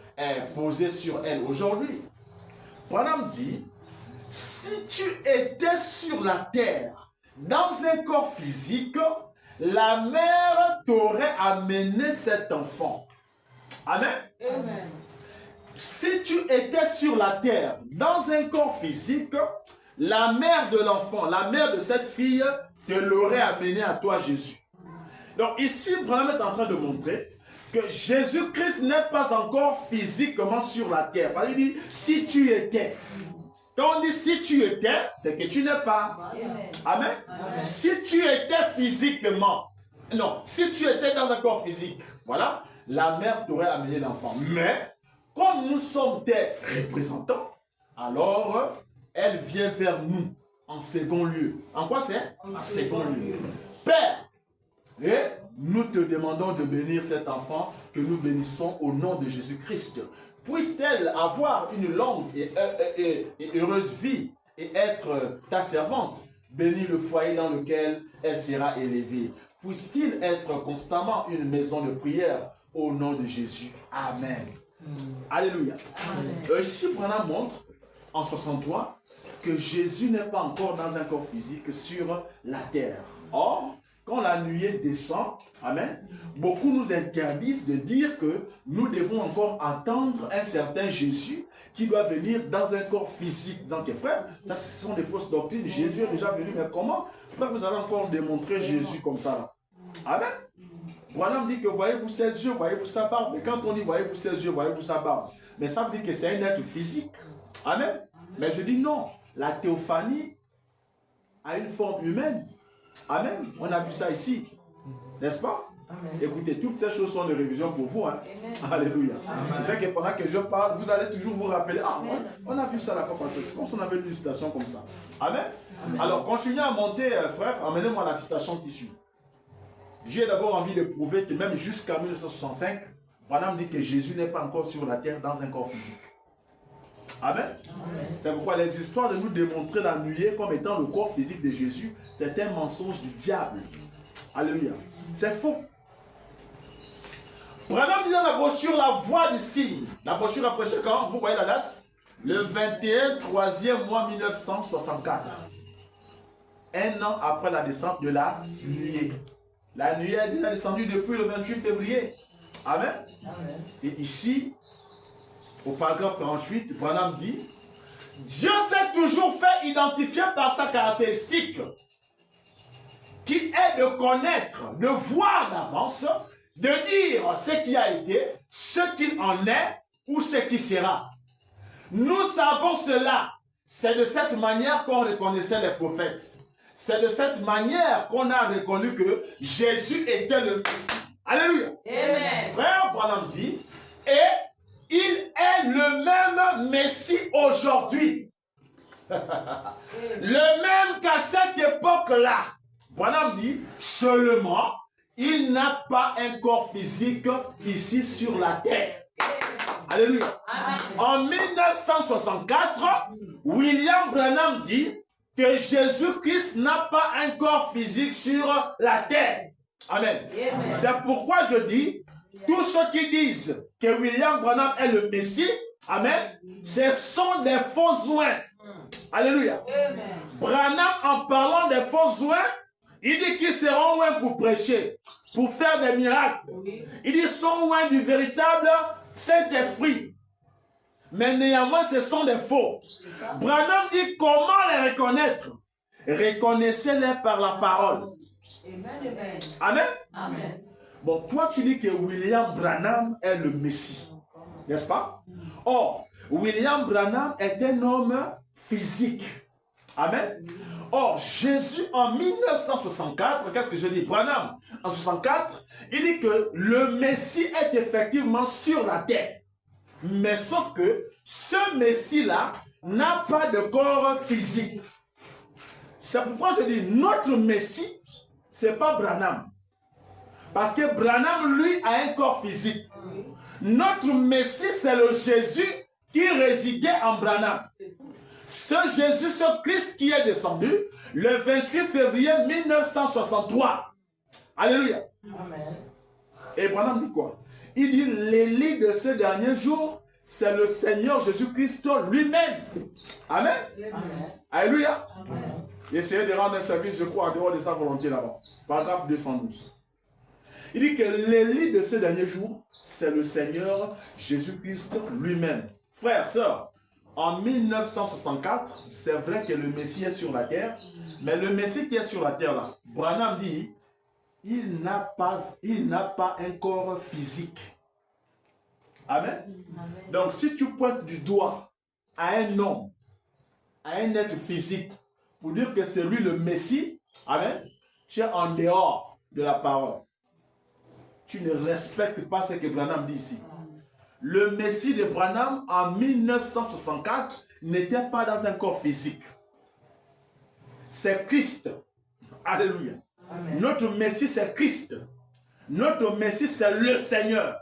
posées sur elle aujourd'hui. Branham dit, si tu étais sur la terre, dans un corps physique, la mère t'aurait amené cet enfant. Amen. Amen. Si tu étais sur la terre, dans un corps physique, la mère de l'enfant, la mère de cette fille, te l'aurait amené à toi, Jésus. Donc ici, Branham est en train de montrer que Jésus-Christ n'est pas encore physiquement sur la terre. Il dit, si tu étais. Quand on dit si tu étais, c'est que tu n'es pas. Amen. Amen. Si tu étais physiquement, non, si tu étais dans un corps physique, voilà, la mère t'aurait amené l'enfant. Mais, comme nous sommes tes représentants, alors elle vient vers nous en second lieu. En quoi c'est? En second lieu. Père, et nous te demandons de bénir cet enfant que nous bénissons au nom de Jésus-Christ. Puisse-t-elle avoir une longue et heureuse vie et être ta servante. Bénis le foyer dans lequel elle sera élevée. Puisse-t-il être constamment une maison de prière au nom de Jésus. Amen. Alléluia. Ici, Branham montre en 63 que Jésus n'est pas encore dans un corps physique sur la terre. Or, quand la nuée descend, amen, beaucoup nous interdisent de dire que nous devons encore attendre un certain Jésus qui doit venir dans un corps physique. Disant que frère, ça ce sont des fausses doctrines. Jésus est déjà venu, mais comment, frère, vous allez encore démontrer Jésus comme ça là? Amen. Branham dit que voyez-vous ses yeux, voyez-vous sa barbe. Mais quand on dit voyez-vous ses yeux, voyez-vous sa barbe, mais ça veut dire que c'est un être physique. Amen. Mais je dis non, la théophanie a une forme humaine. Amen. On a vu ça ici. N'est-ce pas? Amen. Écoutez, toutes ces choses sont de révision pour vous. Hein? Alléluia. C'est que pendant que je parle, vous allez toujours vous rappeler. Ah, on a vu ça la fois passée. C'est comme si on avait une citation comme ça. Amen. Amen. Alors, continuez à monter, frère. Amenez-moi la citation qui suit. J'ai d'abord envie de prouver que même jusqu'à 1965, Branham dit que Jésus n'est pas encore sur la terre dans un corps physique. Amen. C'est pourquoi les histoires de nous démontrer la nuée comme étant le corps physique de Jésus, c'est un mensonge du diable. Alléluia. C'est faux. Branham dit dans la brochure La Voix du Signe. La brochure a prêché quand? Vous voyez la date? Le 21 3e mois 1964. Un an après la descente de la nuée. La nuée est déjà descendue depuis le 28 février. Amen. Amen. Et ici, au paragraphe 48, Branham dit, Dieu s'est toujours fait identifier par sa caractéristique, qui est de connaître, de voir d'avance, de dire ce qui a été, ce qu'il en est ou ce qui sera. Nous savons cela. C'est de cette manière qu'on reconnaissait les prophètes. C'est de cette manière qu'on a reconnu que Jésus était le Messie. Alléluia. Amen. Frère Branham dit, et il est le même Messie aujourd'hui. Le même qu'à cette époque-là. Branham dit, seulement, il n'a pas un corps physique ici sur la terre. Alléluia. Amen. En 1964, William Branham dit que Jésus-Christ n'a pas un corps physique sur la terre. Amen. Amen. C'est pourquoi je dis, tous ceux qui disent que William Branham est le Messie, amen, ce sont des faux oins. Alléluia. Amen. Branham, en parlant des faux oints, il dit qu'ils seront oints pour prêcher, pour faire des miracles. Oui. Il dit sont oints du véritable Saint-Esprit. Mais néanmoins, ce sont des faux. Branham dit comment les reconnaître. Reconnaissez-les par la parole. Amen. Amen. Amen. Bon, toi tu dis que William Branham est le Messie, n'est-ce pas? Or, William Branham est un homme physique. Amen. Or, Jésus en 1964, qu'est-ce que je dis? Branham, en 64, il dit que le Messie est effectivement sur la terre. Mais sauf que ce Messie-là n'a pas de corps physique. C'est pourquoi je dis notre Messie, ce n'est pas Branham. Parce que Branham, lui, a un corps physique. Notre Messie, c'est le Jésus qui résidait en Branham. Ce Jésus, ce Christ qui est descendu le 28 février 1963. Alléluia. Amen. Et Branham dit quoi? Il dit l'Élie de ces derniers jours, c'est le Seigneur Jésus-Christ lui-même. Amen. Amen. Alléluia. Amen. Essayez de rendre un service, je crois, en dehors de sa volonté là-bas. Paragraphe 212. Il dit que l'Élie de ces derniers jours, c'est le Seigneur Jésus-Christ lui-même. Frères, sœurs, en 1964, c'est vrai que le Messie est sur la terre, mais le Messie qui est sur la terre là, Branham dit, il n'a pas un corps physique. Amen. Amen. Donc si tu pointes du doigt à un homme, à un être physique, pour dire que c'est lui le Messie, amen, tu es en dehors de la parole. Tu ne respectes pas ce que Branham dit ici. Le Messie de Branham en 1964 n'était pas dans un corps physique. C'est Christ. Alléluia. Amen. Notre Messie, c'est Christ. Notre Messie, c'est le Seigneur.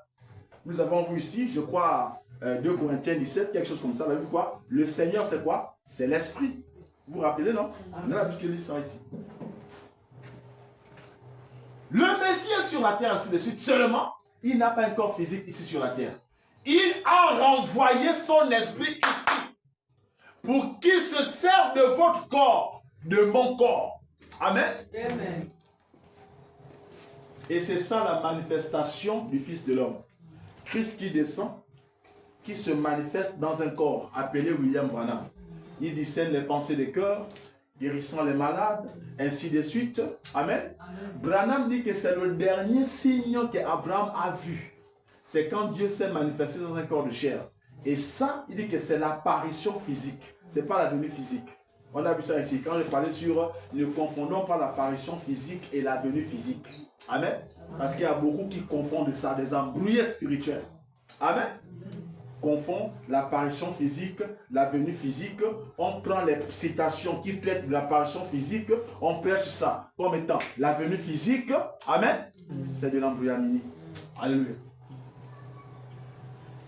Nous avons vu ici, je crois, 2 Corinthiens 17, quelque chose comme ça. Vous avez vu quoi? Le Seigneur, c'est quoi? C'est l'Esprit. Vous vous rappelez, non? On a l'habitude de lire ça ici. Le Messie est sur la terre, ainsi de suite. Seulement, il n'a pas un corps physique ici sur la terre. Il a renvoyé son esprit ici pour qu'il se serve de votre corps, de mon corps. Amen. Amen. Et c'est ça la manifestation du Fils de l'homme. Christ qui descend, qui se manifeste dans un corps appelé William Branham. Il discerne les pensées des cœurs, guérissant les malades, ainsi de suite. Amen. Amen. Branham dit que c'est le dernier signe qu'Abraham a vu. C'est quand Dieu s'est manifesté dans un corps de chair. Et ça, il dit que c'est l'apparition physique. Ce n'est pas la venue physique. On a vu ça ici. Quand je parlais sur ne confondons pas l'apparition physique et la venue physique. Amen. Parce qu'il y a beaucoup qui confondent ça, des embrouillés spirituels. Amen. Confond l'apparition physique, la venue physique. On prend les citations qui traitent de l'apparition physique, on prêche ça comme étant la venue physique. Amen. C'est de l'embrouillamini. Alléluia.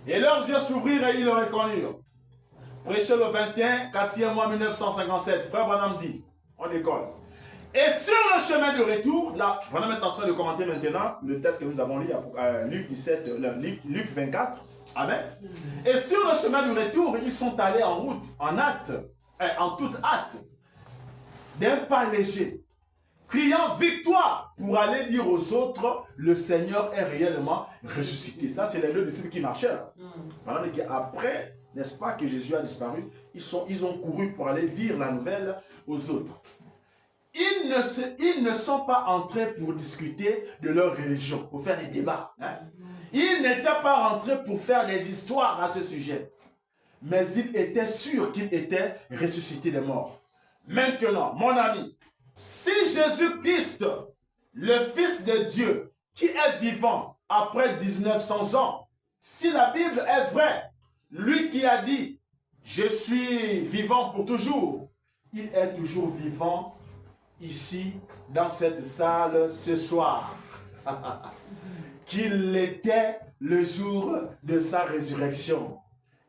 Et leurs yeux s'ouvrirent et ils le reconnurent. Prêché le 21, 4e mois 1957. Frère Branham dit, on décolle. Et sur le chemin de retour, là, Branham est en train de commenter maintenant le texte que nous avons lu, Luc 17, Luc 24. Amen. Et sur le chemin du retour, ils sont allés en route, en toute hâte, d'un pas léger, criant victoire pour aller dire aux autres, le Seigneur est réellement ressuscité. Ça, c'est les deux disciples qui marchaient là. Après, n'est-ce pas, que Jésus a disparu, ils ont couru pour aller dire la nouvelle aux autres. Ils ne sont pas entrés pour discuter de leur religion, pour faire des débats. Hein? Ils n'étaient pas rentrés pour faire des histoires à ce sujet. Mais ils étaient sûrs qu'il était ressuscité des morts. Maintenant, mon ami, si Jésus-Christ, le Fils de Dieu, qui est vivant après 1900 ans, si la Bible est vraie, lui qui a dit, je suis vivant pour toujours, il est toujours vivant ici, dans cette salle, ce soir. Qu'il était le jour de sa résurrection.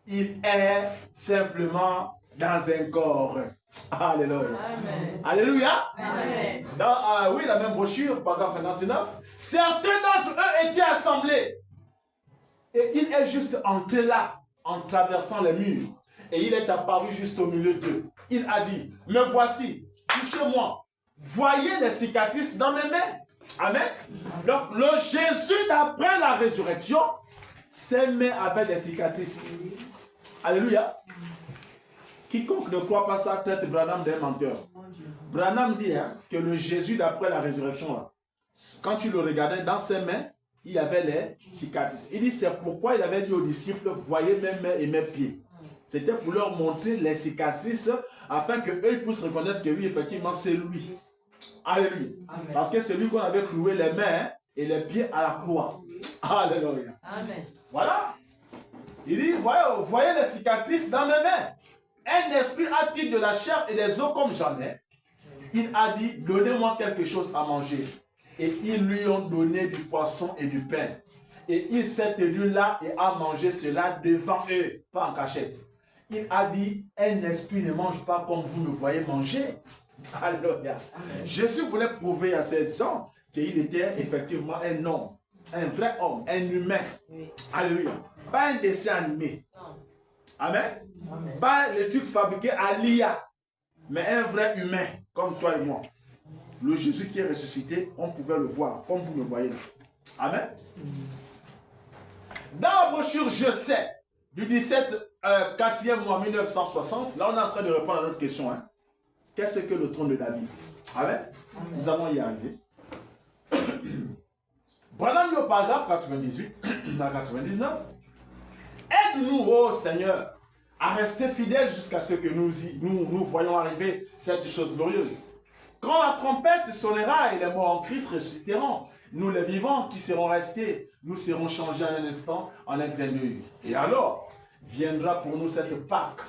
Il est simplement dans un corps. Alléluia. Amen. Alléluia. Amen. Dans, oui, la même brochure, paragraphe 59. Certains d'entre eux étaient assemblés. Et il est juste entré là, en traversant les murs. Et il est apparu juste au milieu d'eux. Il a dit, me voici, touchez-moi. Voyez les cicatrices dans mes mains. Amen. Donc, le Jésus d'après la résurrection, ses mains avaient des cicatrices. Alléluia. Quiconque ne croit pas ça traite Branham d'un menteur. Branham dit que le Jésus d'après la résurrection, là, quand tu le regardais dans ses mains, il y avait les cicatrices. Il dit c'est pourquoi il avait dit aux disciples, voyez mes mains et mes pieds. C'était pour leur montrer les cicatrices afin qu'eux puissent reconnaître que oui, effectivement, c'est lui. Alléluia. Amen. Parce que c'est lui qu'on avait cloué les mains et les pieds à la croix. Alléluia. Amen. Voilà. Il dit, voyez les cicatrices dans mes mains. Un esprit a-t-il de la chair et des os comme j'en ai. Il a dit, donnez-moi quelque chose à manger. Et ils lui ont donné du poisson et du pain. Et il s'est tenu là et a mangé cela devant eux, pas en cachette. Il a dit, un esprit ne mange pas comme vous me voyez manger. Alléluia. Jésus voulait prouver à ces gens qu'il était effectivement un homme, un vrai homme, un humain. Oui. Alléluia. Pas un dessin animé. Amen. Amen. Pas les trucs fabriqués à l'IA, mais un vrai humain, comme toi et moi. Le Jésus qui est ressuscité, on pouvait le voir, comme vous le voyez là. Amen. Dans la brochure Je sais, du 4e mois 1960, là on est en train de répondre à notre question. Qu'est-ce que le trône de David? Amen. Amen. Nous allons y arriver. Branham dit au paragraphe 98 à 99. Aide-nous, ô Seigneur, à rester fidèles jusqu'à ce que nous voyons arriver cette chose glorieuse. Quand la trompette sonnera et les morts en Christ ressusciteront, nous les vivants qui serons restés, nous serons changés en un instant, en un clin d'œil. Et alors, viendra pour nous cette Pâque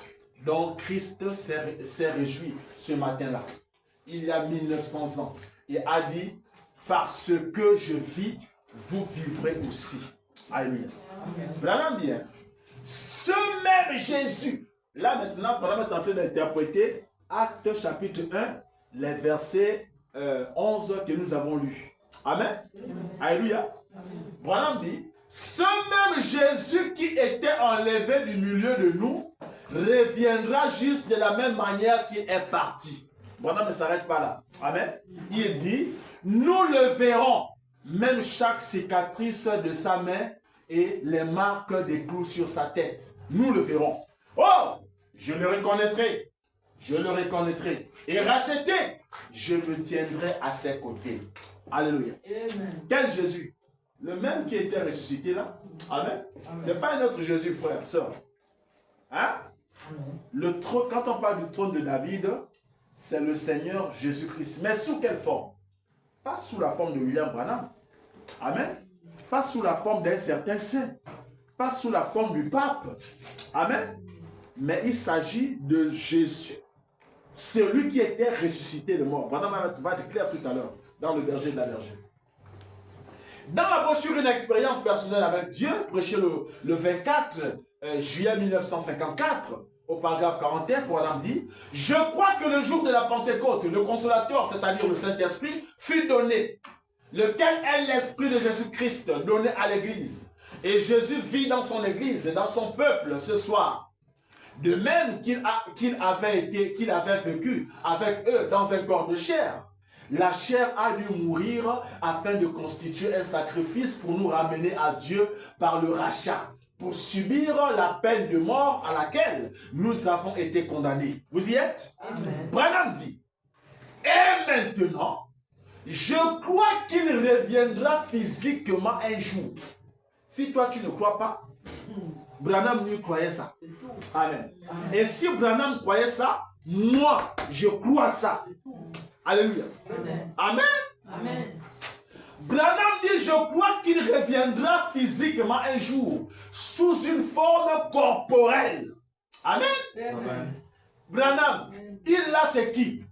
dont Christ s'est réjoui ce matin-là, il y a 1900 ans, et a dit, parce que je vis, vous vivrez aussi. Alléluia. Branham dit, ce même Jésus, là maintenant, Branham est en train d'interpréter Actes chapitre 1, les versets 11 que nous avons lus. Amen. Alléluia. Branham dit, ce même Jésus qui était enlevé du milieu de nous, reviendra juste de la même manière qu'il est parti. Branham ne s'arrête pas là. Amen. Il dit, nous le verrons, même chaque cicatrice de sa main et les marques des clous sur sa tête. Nous le verrons. Oh, je le reconnaîtrai. Je le reconnaîtrai. Et racheté, je me tiendrai à ses côtés. Alléluia. Amen. Quel Jésus? Le même qui était ressuscité là. Amen. Ce n'est pas un autre Jésus, frère, sœur. Hein? Le trône, quand on parle du trône de David, c'est le Seigneur Jésus-Christ. Mais sous quelle forme? Pas sous la forme de William Branham. Amen. Pas sous la forme d'un certain saint. Pas sous la forme du pape. Amen. Mais il s'agit de Jésus. Celui qui était ressuscité de mort. Branham va être clair tout à l'heure dans le berger de la bergère. Dans la brochure Une expérience personnelle avec Dieu, prêché le 24 juillet 1954, au paragraphe 41, Branham dit, je crois que le jour de la Pentecôte, le consolateur, c'est-à-dire le Saint-Esprit, fut donné, lequel est l'Esprit de Jésus-Christ donné à l'Église. Et Jésus vit dans son Église et dans son peuple ce soir. De même qu'il avait vécu avec eux dans un corps de chair. La chair a dû mourir afin de constituer un sacrifice pour nous ramener à Dieu par le rachat, pour subir la peine de mort à laquelle nous avons été condamnés. Vous y êtes? Amen. Branham dit, et maintenant, je crois qu'il reviendra physiquement un jour. Si toi tu ne crois pas, Branham lui croyait ça. Amen. Amen. Et si Branham croyait ça, moi, je crois ça. Alléluia. Amen. Amen. Amen. Branham dit, je crois qu'il reviendra physiquement un jour, sous une forme corporelle. Amen. Amen. Branham, il là c'est qui?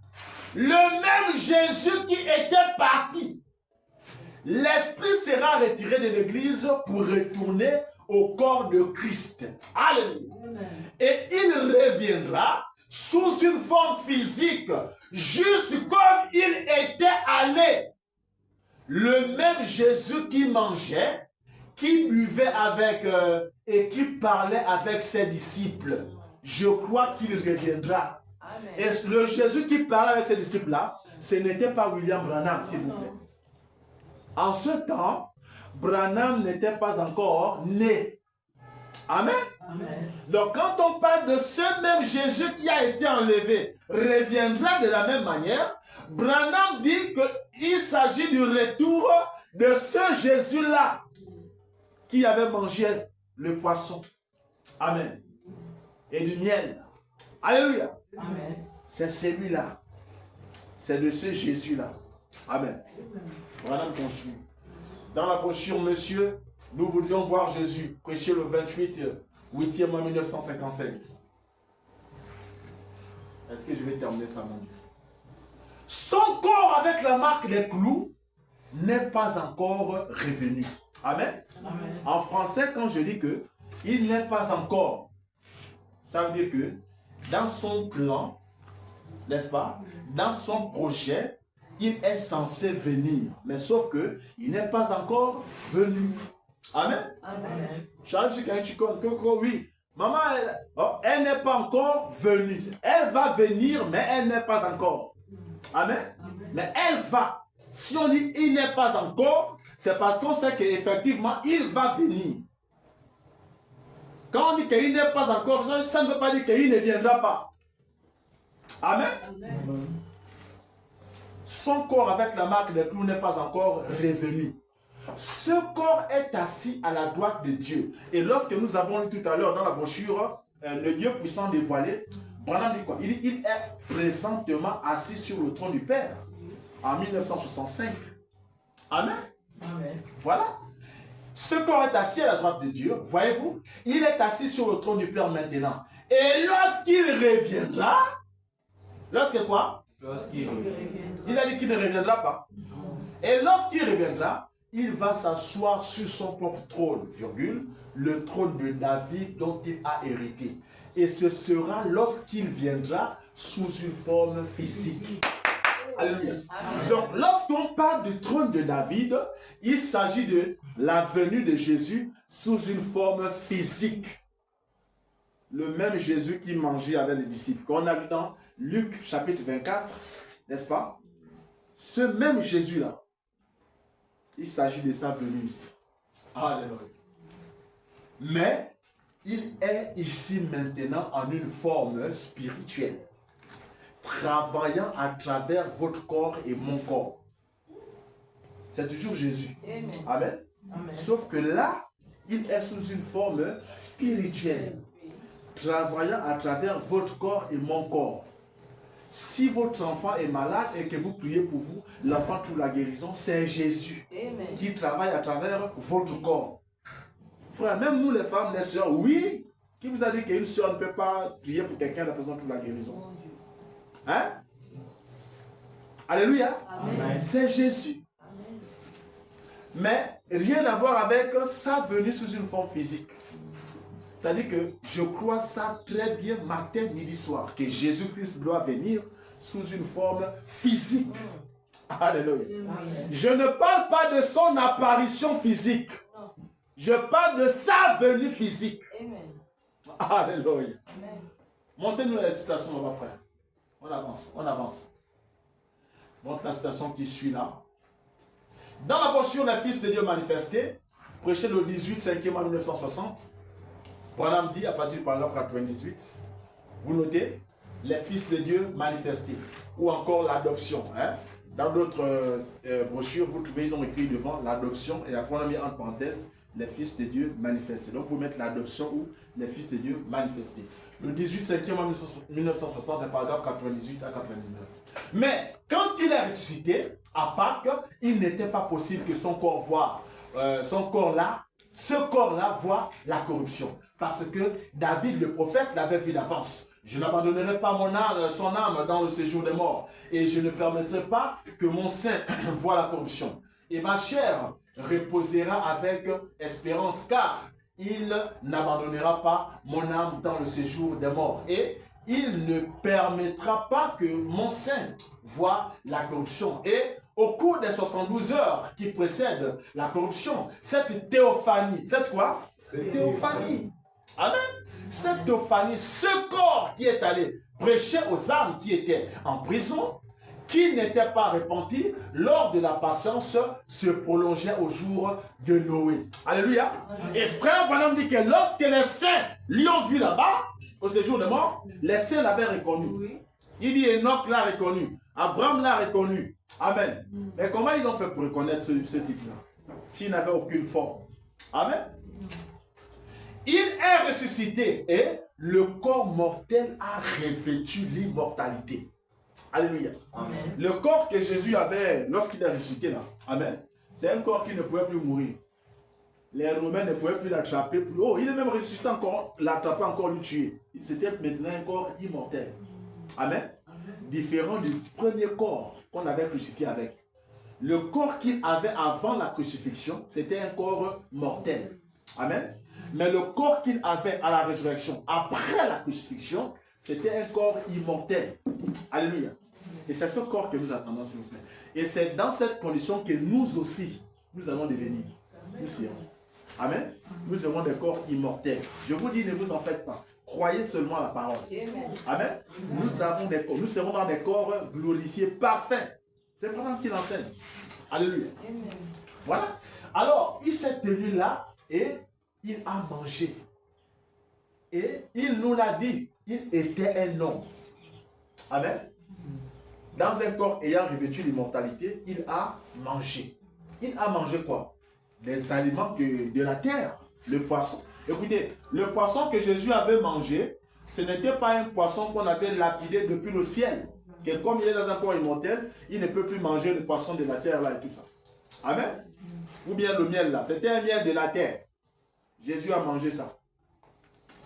Le même Jésus qui était parti. L'esprit sera retiré de l'église pour retourner au corps de Christ. Alléluia. Amen. Et il reviendra sous une forme physique, juste comme il était allé. Le même Jésus qui mangeait, qui buvait avec et qui parlait avec ses disciples. je crois qu'il reviendra. Amen. Et le Jésus qui parlait avec ses disciples-là, ce n'était pas William Branham, s'il vous plaît. En ce temps, Branham n'était pas encore né. Amen. Amen. Donc quand on parle de ce même Jésus qui a été enlevé, reviendra de la même manière, Branham dit qu'il s'agit du retour de ce Jésus-là qui avait mangé le poisson. Amen. Et du miel. Alléluia. Amen. C'est celui-là. C'est de ce Jésus-là. Amen. Branham continue. Dans la brochure, monsieur, nous voulions voir Jésus prêcher le 8e mai 1955. Est-ce que je vais terminer ça, mon Dieu? Son corps avec la marque des clous n'est pas encore revenu. Amen. Amen. En français, quand je dis que il n'est pas encore, ça veut dire que dans son plan, n'est-ce pas, dans son projet, il est censé venir. Mais sauf que il n'est pas encore venu. Amen. Amen. J'arrive sur quelqu'un, tu connais, oui. Maman, elle n'est pas encore venue. Elle va venir, mais elle n'est pas encore. Amen. Mais elle va. Si on dit il n'est pas encore, c'est parce qu'on sait qu'effectivement, il va venir. Quand on dit qu'il n'est pas encore, ça ne veut pas dire qu'il ne viendra pas. Amen. Amen. Son corps avec la marque des clous n'est pas encore revenu. Ce corps est assis à la droite de Dieu. Et lorsque nous avons lu tout à l'heure dans la brochure, le Dieu puissant dévoilé, Branham dit quoi? Il dit il est présentement assis sur le trône du Père en 1965. Amen. Amen. Voilà. Ce corps est assis à la droite de Dieu, voyez-vous, il est assis sur le trône du Père maintenant. Et lorsqu'il reviendra, lorsque quoi? Lorsqu'il reviendra. Il a dit qu'il ne reviendra pas. Et lorsqu'il reviendra, il va s'asseoir sur son propre trône, virgule, le trône de David dont il a hérité. Et ce sera lorsqu'il viendra sous une forme physique. Alléluia. Amen. Donc, lorsqu'on parle du trône de David, il s'agit de la venue de Jésus sous une forme physique. Le même Jésus qui mangeait avec les disciples, qu'on a lu dans Luc chapitre 24, n'est-ce pas? Ce même Jésus-là, il s'agit de sa venue ici. Alléluia. Mais il est ici maintenant en une forme spirituelle, travaillant à travers votre corps et mon corps. C'est toujours Jésus. Amen. Amen. Amen. Sauf que là, il est sous une forme spirituelle, travaillant à travers votre corps et mon corps. Si votre enfant est malade et que vous priez pour vous, l'enfant trouve la guérison, c'est Jésus Amen. qui travaille à travers votre corps. Frère, même nous les femmes, les sœurs, oui, qui vous a dit qu'une sœur ne peut pas prier pour quelqu'un, la personne trouve la guérison? Hein? Alléluia. Amen. C'est Jésus. Amen. Mais rien à voir avec sa venue sous une forme physique. C'est-à-dire que je crois ça très bien matin, midi, soir, que Jésus-Christ doit venir sous une forme physique. Alléluia. Amen. Je ne parle pas de son apparition physique. Non. Je parle de sa venue physique. Amen. Alléluia. Amen. Montez-nous la citation là-bas, frère. On avance, on avance. Montre la citation qui suit là. Dans la brochure Les Fils de Dieu manifestés, prêché le 18 5e mai 1960, Branham dit à partir du paragraphe 98, vous notez, les Fils de Dieu manifestés, ou encore l'adoption. Hein? Dans d'autres brochures, vous trouvez, ils ont écrit devant l'adoption, et après on a mis entre parenthèses, les Fils de Dieu manifestés. Donc vous mettez l'adoption ou les Fils de Dieu manifestés. Le 18 5e mai 1960, le paragraphe 98 à 99. Mais quand il est ressuscité, à Pâques, il n'était pas possible que son corps voie, ce corps-là voit la corruption. Parce que David, le prophète, l'avait vu d'avance. Je n'abandonnerai pas son âme dans le séjour des morts. Et je ne permettrai pas que mon sein voie la corruption. Et ma chair reposera avec espérance, car il n'abandonnera pas mon âme dans le séjour des morts. Et il ne permettra pas que mon sein voie la corruption. Et au cours des 72 heures qui précèdent la corruption, cette théophanie, cette quoi? Cette théophanie. Amen. Cette Théophanie, ce corps qui est allé prêcher aux âmes qui étaient en prison, qui n'étaient pas repentis lors de la patience, se prolongeait au jour de Noé. Alléluia. Et frère Branham dit que lorsque les saints lui ont vu là-bas, au séjour de mort, les saints l'avaient reconnu. Il dit Enoch l'a reconnu, Abraham l'a reconnu. Amen. Mais comment ils ont fait pour reconnaître ce type-là s'il n'avait aucune forme? Amen. Il est ressuscité et le corps mortel a revêtu l'immortalité. Alléluia. Amen. Le corps que Jésus avait lorsqu'il est ressuscité là, amen, c'est un corps qui ne pouvait plus mourir. Les Romains ne pouvaient plus l'attraper. Oh, il est même ressuscité encore, l'attraper encore, lui tuer. C'était maintenant un corps immortel. Amen. Différent du premier corps qu'on avait crucifié avec. Le corps qu'il avait avant la crucifixion, c'était un corps mortel. Amen. Mais le corps qu'il avait à la résurrection, après la crucifixion, c'était un corps immortel. Alléluia. Et c'est ce corps que nous attendons, s'il vous plaît. Et c'est dans cette condition que nous aussi, nous allons devenir. Nous serons. Amen. Nous serons des corps immortels. Je vous dis, ne vous en faites pas. Croyez seulement la parole. Amen. Nous avons des corps. Nous serons dans des corps glorifiés, parfaits. C'est vraiment qu'il enseigne. Alléluia. Voilà. Alors, il s'est tenu là et il a mangé. Et il nous l'a dit. Il était un homme. Amen. Dans un corps ayant revêtu l'immortalité, il a mangé. Il a mangé quoi? Des aliments de la terre. Le poisson. Écoutez, le poisson que Jésus avait mangé, ce n'était pas un poisson qu'on avait lapidé depuis le ciel. Que comme il est dans un corps immortel, il ne peut plus manger le poisson de la terre là et tout ça. Amen. Ou bien le miel là. C'était un miel de la terre. Jésus a mangé ça.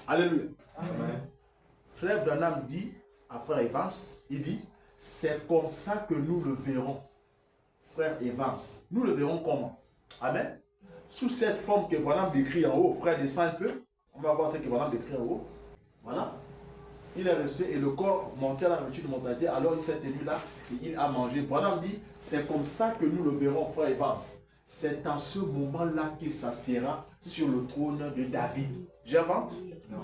Alléluia. Amen. Frère Branham dit à Frère Evans, il dit, c'est comme ça que nous le verrons. Frère Evans, nous le verrons comment? Amen. Sous cette forme que Branham décrit en haut, frère descend un peu, on va voir ce que Branham décrit en haut. Voilà. Il est resté et le corps montait à la revêtu de mortalité, alors il s'est tenu là et il a mangé. Branham dit, c'est comme ça que nous le verrons, frère Evans. C'est en ce moment-là qu'il s'assiera sur le trône de David. J'invente? Non.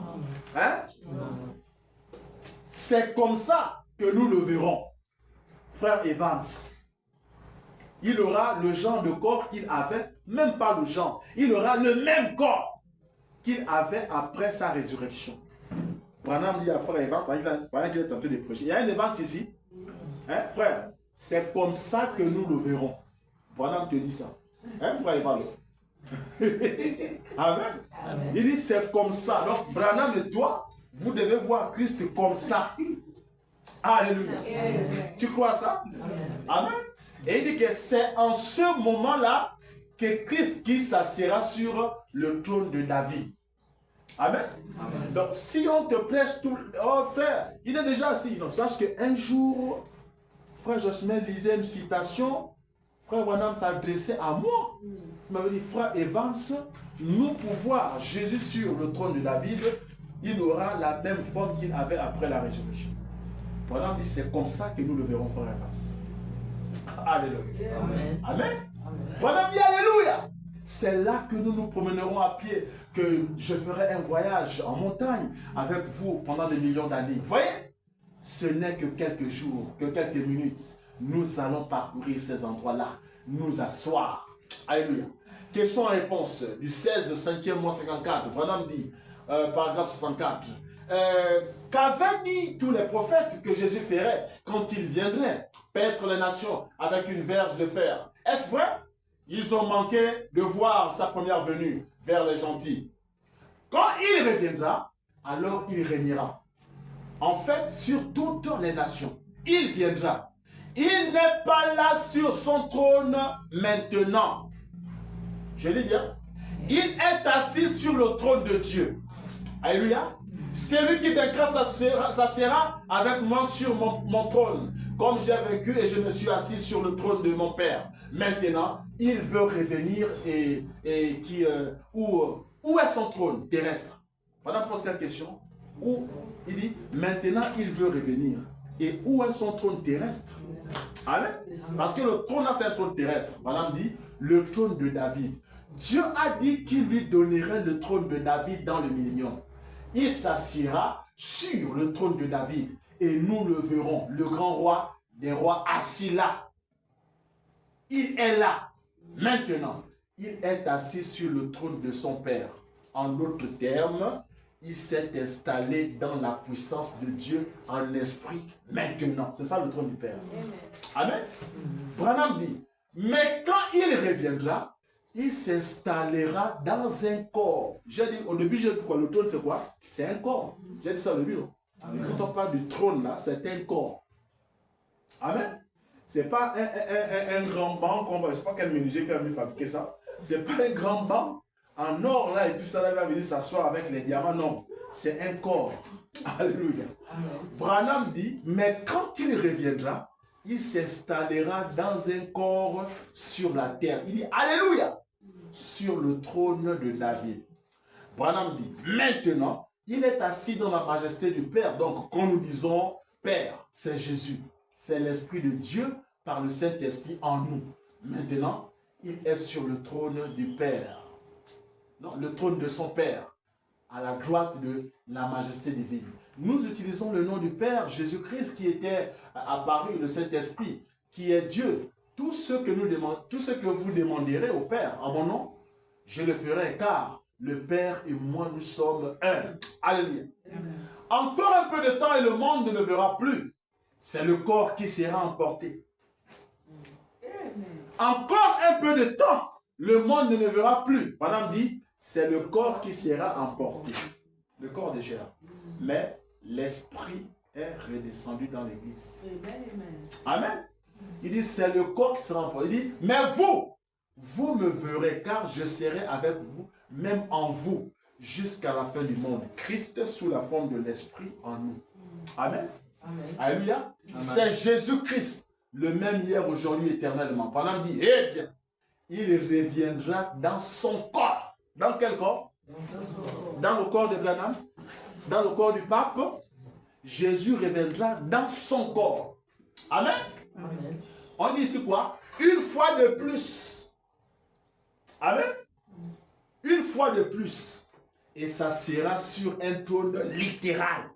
Hein? Non. C'est comme ça que nous le verrons. Frère Evans, il aura le genre de corps qu'il avait, même pas le genre, il aura le même corps qu'il avait après sa résurrection. Branham dit à Frère Evans, pendant qu'il est tenté de prêcher, il y a un Evans ici, hein, frère, c'est comme ça que nous le verrons. Branham te dit ça. Hein, Frère Evans? Amen. Amen. Il dit c'est comme ça. Donc, Branham et toi, vous devez voir Christ comme ça. Alléluia. Amen. Tu crois ça? Amen. Et il dit que c'est en ce moment-là que Christ qui s'assiera sur le trône de David. Amen. Amen. Donc, si on te prêche tout... Oh, frère, il est déjà assis. Donc, sache qu'un jour, frère Josmel lisait une citation. Frère Branham s'adressait à moi. Il m'avait dit, frère Evans, nous pouvons voir Jésus sur le trône de David. Il aura la même forme qu'il avait après la résurrection. Branham dit, c'est comme ça que nous le verrons, frère Evans. Alléluia. Amen. Amen. Branham dit, alléluia. C'est là que nous nous promènerons à pied, que je ferai un voyage en montagne avec vous pendant des millions d'années. Vous voyez? Ce n'est que quelques jours, que quelques minutes. Nous allons parcourir ces endroits-là, nous asseoir. Alléluia. Question-réponse du 16, 5e mois 54. Branham dit, paragraphe 64. Qu'avaient dit tous les prophètes que Jésus ferait quand il viendrait paître les nations avec une verge de fer? Est-ce vrai? Ils ont manqué de voir sa première venue vers les gentils. Quand il reviendra, alors il régnera. En fait, sur toutes les nations, il viendra. Il n'est pas là sur son trône maintenant. Je dis bien. Il est assis sur le trône de Dieu. Alléluia. Celui qui vaincra s'assiera avec moi sur mon trône. Comme j'ai vécu et je me suis assis sur le trône de mon Père. Maintenant, il veut revenir où est son trône terrestre? Madame pose quelle question? Où? Il dit, maintenant il veut revenir. Et où est son trône terrestre? Amen. Parce que le trône là, c'est un trône terrestre. Madame dit, le trône de David. Dieu a dit qu'il lui donnerait le trône de David dans le millénium. il s'assiera sur le trône de David. Et nous le verrons, le grand roi des rois assis là. Il est là. Maintenant, il est assis sur le trône de son Père. En d'autres termes, il s'est installé dans la puissance de Dieu en esprit maintenant. C'est ça le trône du Père. Amen. Branham dit, mais quand il reviendra, il s'installera dans un corps. J'ai dit, au début, j'ai dit quoi? Le trône, c'est quoi? C'est un corps. J'ai dit ça au début, non? Quand on parle du trône, là, c'est un corps. Amen. C'est pas un grand banc, je ne sais pas quel menuisier qui a venu fabriquer ça. C'est pas un grand banc en or là et tout ça, là, il va venir s'asseoir avec les diamants. Non, c'est un corps. Alléluia. Branham dit, mais quand il reviendra, il s'installera dans un corps sur la terre. Il dit, Alléluia, sur le trône de David. Branham dit, maintenant, il est assis dans la majesté du Père. Donc, quand nous disons Père, c'est Jésus. C'est l'Esprit de Dieu par le Saint-Esprit en nous. Maintenant, il est sur le trône du Père. Non, le trône de son Père, à la droite de la majesté divine. Nous utilisons le nom du Père, Jésus-Christ, qui était apparu, le Saint-Esprit, qui est Dieu. Tout ce que vous demanderez au Père, en mon nom, je le ferai, car le Père et moi, nous sommes un. Alléluia. Encore un peu de temps et le monde ne le verra plus. C'est le corps qui sera emporté. Encore un peu de temps, le monde ne le verra plus. Madame dit, c'est le corps qui sera emporté. Le corps déjà. Mais l'esprit est redescendu dans l'église. Amen. Il dit, c'est le corps qui sera emporté. Il dit, mais vous me verrez, car je serai avec vous, même en vous, jusqu'à la fin du monde. Christ sous la forme de l'esprit en nous. Amen. Amen. Alléluia. C'est Jésus-Christ, le même hier, aujourd'hui, éternellement. Pendant dit, eh bien, il reviendra dans son corps. Dans quel corps? Dans le corps de Branham, dans le corps du pape. Jésus reviendra dans son corps. Amen. Amen. On dit ici quoi? Une fois de plus. Amen. Une fois de plus. Et ça sera sur un trône littéral.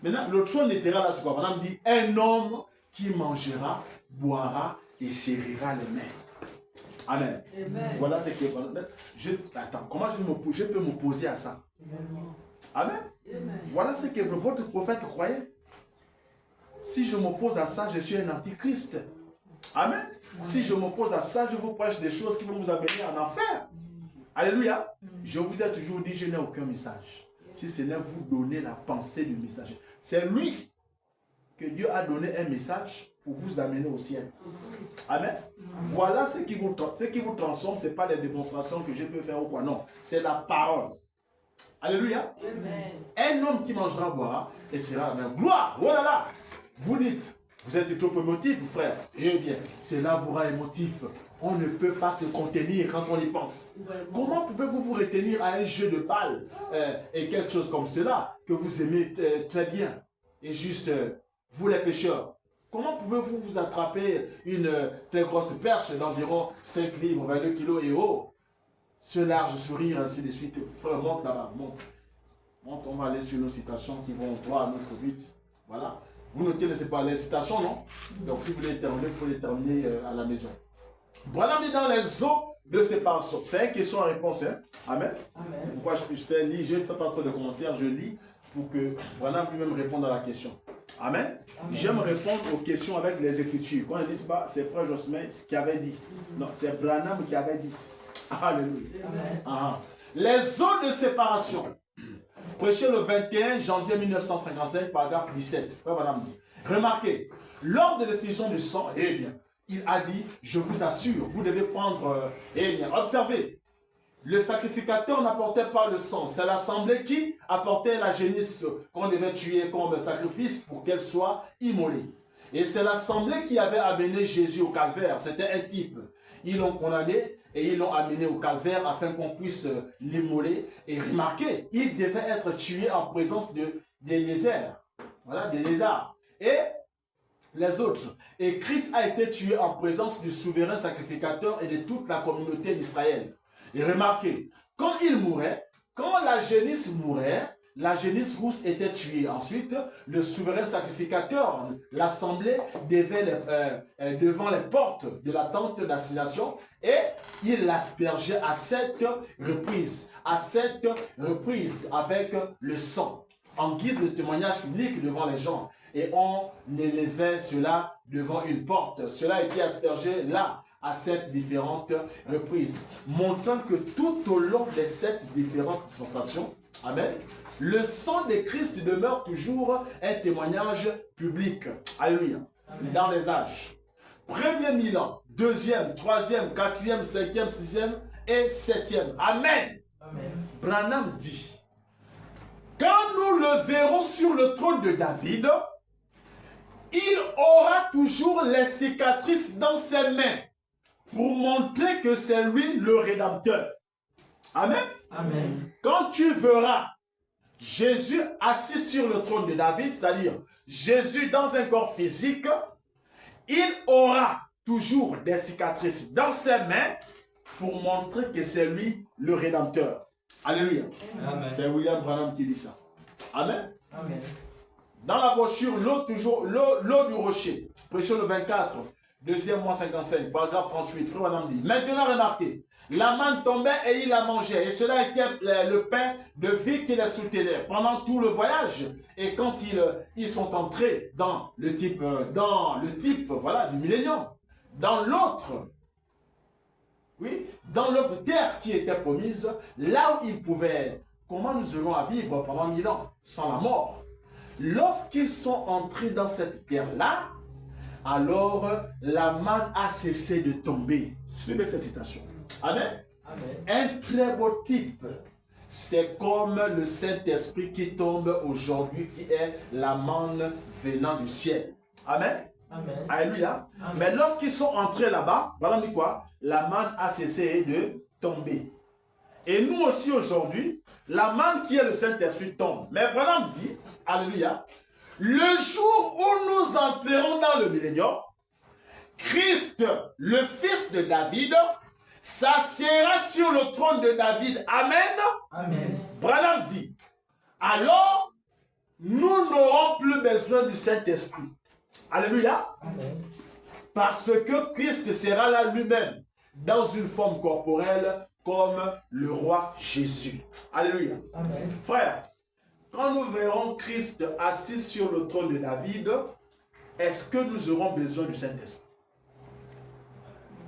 Maintenant, le trône littéral, là, c'est quoi? Madame dit, un homme qui mangera, boira et serrera les mains. Amen. Amen. Voilà ce qui est. Attends, comment je peux m'opposer à ça? Amen. Amen. Voilà ce que votre prophète croyait. Si je m'oppose à ça, je suis un antichrist. Amen. Amen. Si je m'oppose à ça, je vous prêche des choses qui vont vous amener en enfer. Alléluia. Je vous ai toujours dit, je n'ai aucun message. Si ce n'est vous donner la pensée du messager. C'est lui que Dieu a donné un message pour vous amener au ciel. Amen. Voilà ce qui vous transforme. Ce n'est pas des démonstrations que je peux faire ou quoi. Non. C'est la parole. Alléluia. Amen. Un homme qui mangera, boira et sera dans la gloire. Voilà là. Vous dites, vous êtes trop émotif, frère. Eh bien, cela vous rend émotif. On ne peut pas se contenir quand on y pense. Comment pouvez-vous vous retenir à un jeu de balle et quelque chose comme cela que vous aimez très bien? Et juste, vous les pêcheurs, comment pouvez-vous vous attraper une très grosse perche d'environ 5 livres, 22 kilos et haut? Ce large sourire, ainsi de suite. Frère, monte là-bas, monte. Monte, on va aller sur nos citations qui vont droit à notre but. Voilà. Vous notez, c'est pas les citations, non? Donc, si vous voulez terminer, il faut les terminer à la maison. Voilà, on est dans les eaux de séparation. C'est une question-réponse. Hein? Amen. Amen. Pourquoi je fais lire, je ne fais pas trop de commentaires, je lis pour que voilà lui-même réponde à la question. Amen. J'aime répondre aux questions avec les Écritures. Quand on ne dit pas, c'est frère Josmin qui avait dit. Non, c'est Branham qui avait dit. Alléluia. Amen. Les eaux de séparation. Prêché le 21 janvier 1955, paragraphe 17. Frère Branham dit. Remarquez, lors de l'effusion du sang, eh bien, il a dit, je vous assure, vous devez prendre, eh bien, observez, le sacrificateur n'apportait pas le sang, c'est l'assemblée qui apportait la génisse qu'on devait tuer comme sacrifice pour qu'elle soit immolée. Et c'est l'assemblée qui avait amené Jésus au calvaire, c'était un type. Ils l'ont condamné et ils l'ont amené au calvaire afin qu'on puisse l'immoler. Et remarquez, il devait être tué en présence d'Éléazar, voilà, d'Éléazar. Et les autres. Et Christ a été tué en présence du souverain sacrificateur et de toute la communauté d'Israël. Et remarquez, quand il mourait, quand la génisse mourait, la génisse rousse était tuée. Ensuite, le souverain sacrificateur, l'assemblée devant les portes de la tente d'assignation et il l'aspergeait à 7 reprises. À 7 reprises avec le sang, en guise de témoignage public devant les gens. Et on élevait cela devant une porte. Cela était aspergé là, à 7 différentes reprises. Montrant que tout au long des 7 différentes dispensations, amen, le sang de Christ demeure toujours un témoignage public. Alléluia. Amen. Dans les âges. Premier 1000 ans, deuxième, troisième, quatrième, cinquième, sixième et septième. Amen. Amen. Branham dit, quand nous le verrons sur le trône de David, il aura toujours les cicatrices dans ses mains pour montrer que c'est lui le Rédempteur. Amen. Amen. Quand tu verras Jésus assis sur le trône de David, c'est-à-dire Jésus dans un corps physique, il aura toujours des cicatrices dans ses mains pour montrer que c'est lui le Rédempteur. Alléluia. C'est William Branham qui dit ça. Amen. Amen. Dans la brochure, l'eau du rocher, prêché le 24, deuxième mois 55, paragraphe 38, Frère Branham dit, maintenant remarquez, la manne tombait et il la mangeait, et cela était le pain de vie qu'il a soutenait pendant tout le voyage. Et quand ils sont entrés dans le type voilà, du millénium, dans l'autre, oui, dans l'autre terre qui était promise, là où ils pouvaient, comment nous aurons à vivre pendant 1000 ans, sans la mort. Lorsqu'ils sont entrés dans cette terre-là, alors la manne a cessé de tomber. Suivez cette citation. Amen. Amen. Un très beau type. C'est comme le Saint-Esprit qui tombe aujourd'hui, qui est la manne venant du ciel. Amen. Amen. Alléluia. Amen. Mais lorsqu'ils sont entrés là-bas, voilà dit quoi? La manne a cessé de tomber. Et nous aussi aujourd'hui, la manne qui est le Saint-Esprit tombe. Mais Branham dit, alléluia, le jour où nous entrerons dans le millénium, Christ, le fils de David, s'assiera sur le trône de David. Amen. Amen. Branham dit, alors, nous n'aurons plus besoin du Saint-Esprit. Alléluia. Amen. Parce que Christ sera là lui-même, dans une forme corporelle, comme le roi Jésus. Alléluia. Amen. Frère, quand nous verrons Christ assis sur le trône de David, est-ce que nous aurons besoin du Saint-Esprit?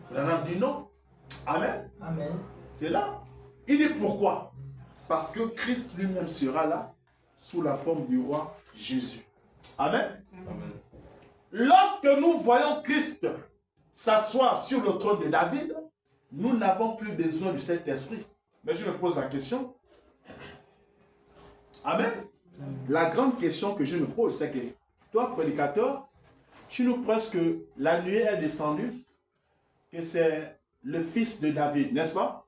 Branham dit non. Amen. Amen. C'est là. Il dit pourquoi? Parce que Christ lui-même sera là, sous la forme du roi Jésus. Amen. Amen. Lorsque nous voyons Christ s'asseoir sur le trône de David, nous n'avons plus besoin du Saint-Esprit. Mais je me pose la question. Amen. La grande question que je me pose, c'est que toi, prédicateur, tu nous prêches que la nuée est descendue, que c'est le fils de David, n'est-ce pas?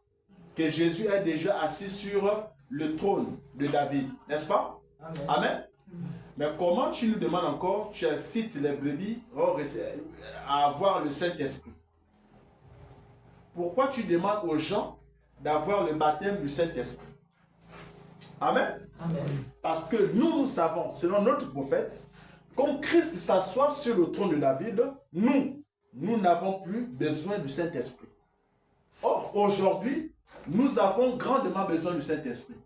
Que Jésus est déjà assis sur le trône de David, n'est-ce pas? Amen. Amen. Mais comment tu nous demandes encore, tu incites les brebis à avoir le Saint-Esprit? Pourquoi tu demandes aux gens d'avoir le baptême du Saint-Esprit? Amen. Amen. Parce que nous savons, selon notre prophète, quand Christ s'assoit sur le trône de David, nous n'avons plus besoin du Saint-Esprit. Or, aujourd'hui, nous avons grandement besoin du Saint-Esprit.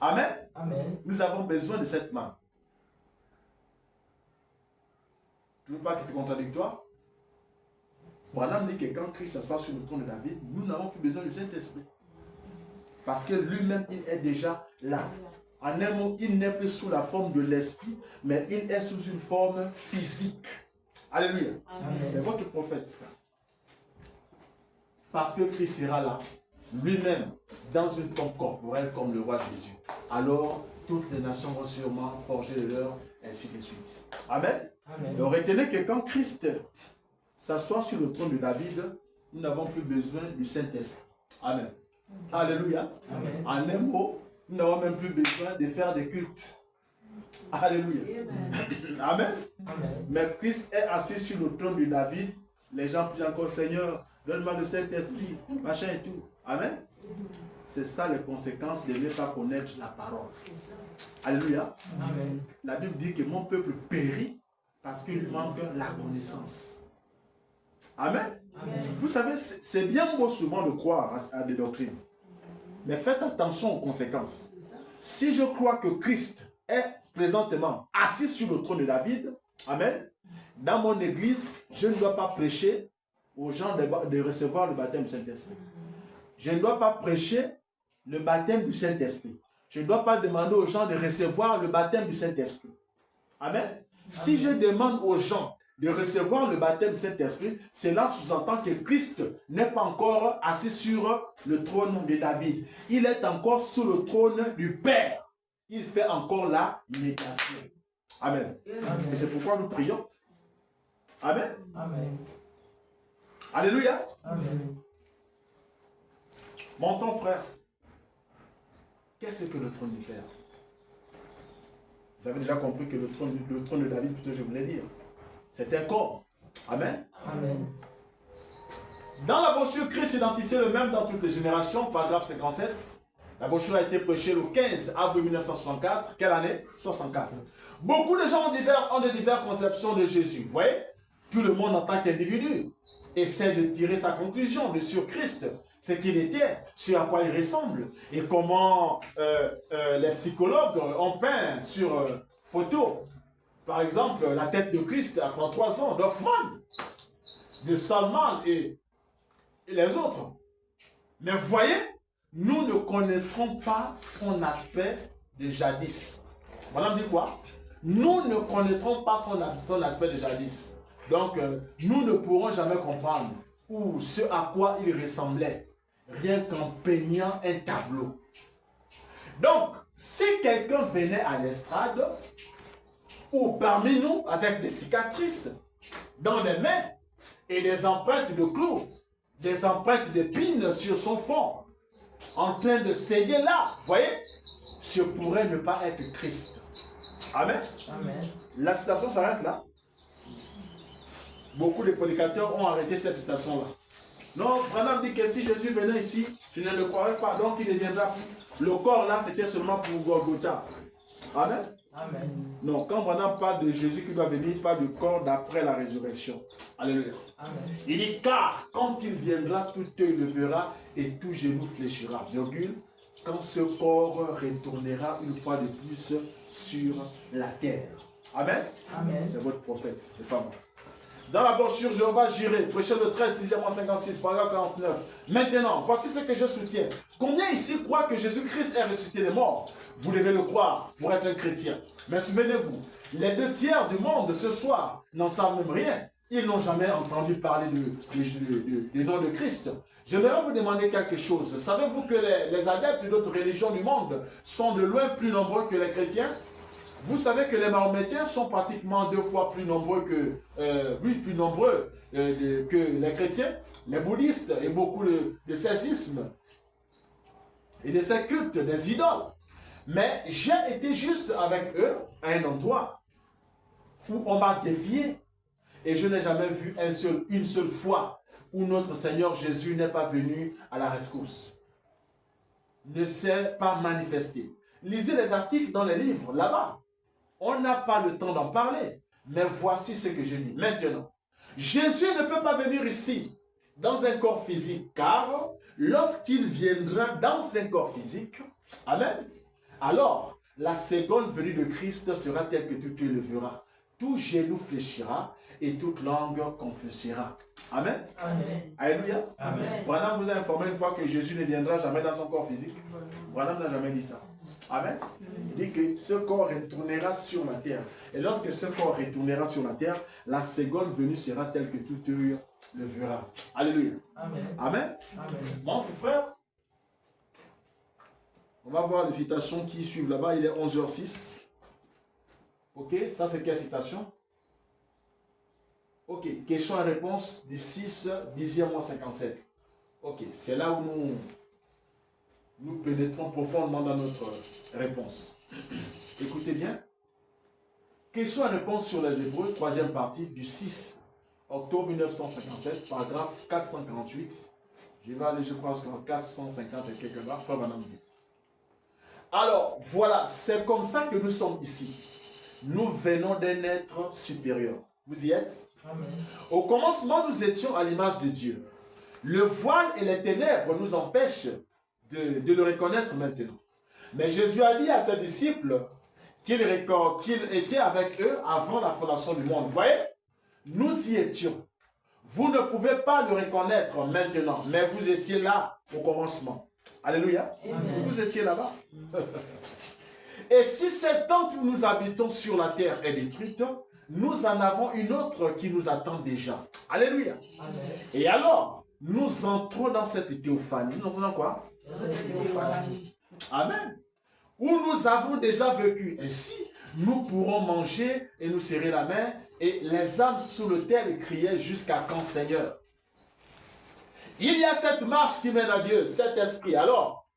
Amen. Amen. Nous avons besoin de cette main. Tu ne veux pas que c'est contradictoire? Branham dit que quand Christ s'assoit sur le trône de David, nous n'avons plus besoin du Saint-Esprit. Parce que lui-même, il est déjà là. En un mot, il n'est plus sous la forme de l'esprit, mais il est sous une forme physique. Alléluia. C'est votre prophète, frère. Parce que Christ sera là, lui-même, dans une forme corporelle comme le roi Jésus. Alors, toutes les nations vont sûrement forger le leur, ainsi de suite. Amen. Amen. Donc, retenez que quand Christ s'assoit sur le trône de David, nous n'avons plus besoin du Saint-Esprit. Amen. Alléluia. Amen. En un mot, nous n'avons même plus besoin de faire des cultes. Alléluia. Amen. Amen. Amen. Mais Christ est assis sur le trône de David. Les gens prient encore, Seigneur, donne-moi le Saint-Esprit, machin et tout. Amen. C'est ça les conséquences de ne pas connaître la parole. Alléluia. Amen. La Bible dit que mon peuple périt parce qu'il lui manque la connaissance. Amen. Amen. Vous savez, c'est bien beau souvent de croire à des doctrines. Mais faites attention aux conséquences. Si je crois que Christ est présentement assis sur le trône de David, amen, dans mon église, je ne dois pas prêcher aux gens de recevoir le baptême du Saint-Esprit. Je ne dois pas prêcher le baptême du Saint-Esprit. Je ne dois pas demander aux gens de recevoir le baptême du Saint-Esprit. Amen. Si je demande aux gens de recevoir le baptême du Saint-Esprit, cela sous-entend que Christ n'est pas encore assis sur le trône de David. Il est encore sous le trône du Père. Il fait encore la médiation. Amen. Amen. Et c'est pourquoi nous prions. Amen. Amen. Alléluia. Amen. Mon ton frère, qu'est-ce que le trône du Père? Vous avez déjà compris que le trône de David, plutôt je voulais dire, c'est un corps. Amen. Amen. Dans la brochure, Christ identifié le même dans toutes les générations, paragraphe 57. La brochure a été prêchée le 15 avril 1964. Quelle année? 64. Beaucoup de gens ont de diverses conceptions de Jésus. Vous voyez? Tout le monde en tant qu'individu essaie de tirer sa conclusion de sur Christ, ce qu'il était, sur à quoi il ressemble, et comment les psychologues ont peint sur photo. Par exemple, la tête de Christ à 33 ans, d'Hoffmann, de Salman et les autres. Mais vous voyez, nous ne connaîtrons pas son aspect de jadis. Voilà dit quoi? Nous ne connaîtrons pas son aspect de jadis. Donc, nous ne pourrons jamais comprendre ou ce à quoi il ressemblait, rien qu'en peignant un tableau. Donc, si quelqu'un venait à l'estrade, ou parmi nous, avec des cicatrices dans les mains et des empreintes de clous, des empreintes d'épines sur son front, en train de saigner là, vous voyez, ce pourrait ne pas être Christ. Amen. Amen. La citation s'arrête là. Beaucoup de prédicateurs ont arrêté cette citation-là. Non, Branham dit que si Jésus venait ici, je ne le croirais pas, donc il ne viendra plus. Le corps là, c'était seulement pour Golgotha. Amen. Amen. Non, quand Branham parle de Jésus qui doit venir, il parle du corps d'après la résurrection. Alléluia. Amen. Il dit, car quand il viendra, tout œil le verra et tout genou fléchira. Virgule, quand ce corps retournera une fois de plus sur la terre. Amen. Amen. C'est votre prophète, c'est pas moi. Dans la brochure Jéhovah Jireh, prêché le 13, 6e mois 56, paragraphe 49. Maintenant, voici ce que je soutiens. Combien ici croient que Jésus-Christ est ressuscité des morts? Vous devez le croire pour être un chrétien. Mais souvenez-vous, les 2 tiers du monde ce soir n'en savent même rien. Ils n'ont jamais entendu parler du nom de Christ. Je vais vous demander quelque chose. Savez-vous que les adeptes d'autres religions du monde sont de loin plus nombreux que les chrétiens? Vous savez que les mahométains sont pratiquement 2 fois plus nombreux que, que les chrétiens, les bouddhistes et beaucoup de ces ismes et de ces cultes, des idoles. Mais j'ai été juste avec eux à un endroit où on m'a défié et je n'ai jamais vu une seule fois où notre Seigneur Jésus n'est pas venu à la rescousse. Ne s'est pas manifesté. Lisez les articles dans les livres là-bas. On n'a pas le temps d'en parler. Mais voici ce que je dis. Maintenant, Jésus ne peut pas venir ici dans un corps physique, car lorsqu'il viendra dans un corps physique, amen, alors la seconde venue de Christ sera telle que tout œil le verra, tout genou fléchira et toute langue confessera. Amen. Amen. Alléluia. Amen. Branham vous a informé une fois que Jésus ne viendra jamais dans son corps physique. Branham n'a jamais dit ça. Amen. Il dit que ce corps retournera sur la terre. Et lorsque ce corps retournera sur la terre, la seconde venue sera telle que tout œil le verra. Alléluia. Amen. Amen. Amen. Mon frère, on va voir les citations qui suivent là-bas. Il est 11h06. Ok, ça c'est quelle citation? Ok, question et réponse du 6, 10e mois 57. Ok, c'est là où nous pénétrons profondément dans notre réponse. Écoutez bien. Question et réponse sur les Hébreux, 3e partie du 6 octobre 1957, paragraphe 448. Je vais aller, je crois, sur 450 et quelques barres. Frère Branham dit. Alors, voilà, c'est comme ça que nous sommes ici. Nous venons d'un être supérieur. Vous y êtes? Amen. Au commencement, nous étions à l'image de Dieu. Le voile et les ténèbres nous empêchent de le reconnaître maintenant. Mais Jésus a dit à ses disciples qu'il était avec eux avant la fondation du monde. Vous voyez? Nous y étions. Vous ne pouvez pas le reconnaître maintenant, mais vous étiez là au commencement. Alléluia. Amen. Vous étiez là-bas. Et si cette tente où nous habitons sur la terre est détruite, nous en avons une autre qui nous attend déjà. Alléluia. Amen. Et alors, nous entrons dans cette théophanie. Nous entrons dans quoi? Amen. Où nous avons déjà vécu. Ainsi, nous pourrons manger et nous serrer la main. Et les âmes sous l'autel criaient jusqu'à quand, Seigneur? Il y a cette marche qui mène à Dieu, cet esprit. Alors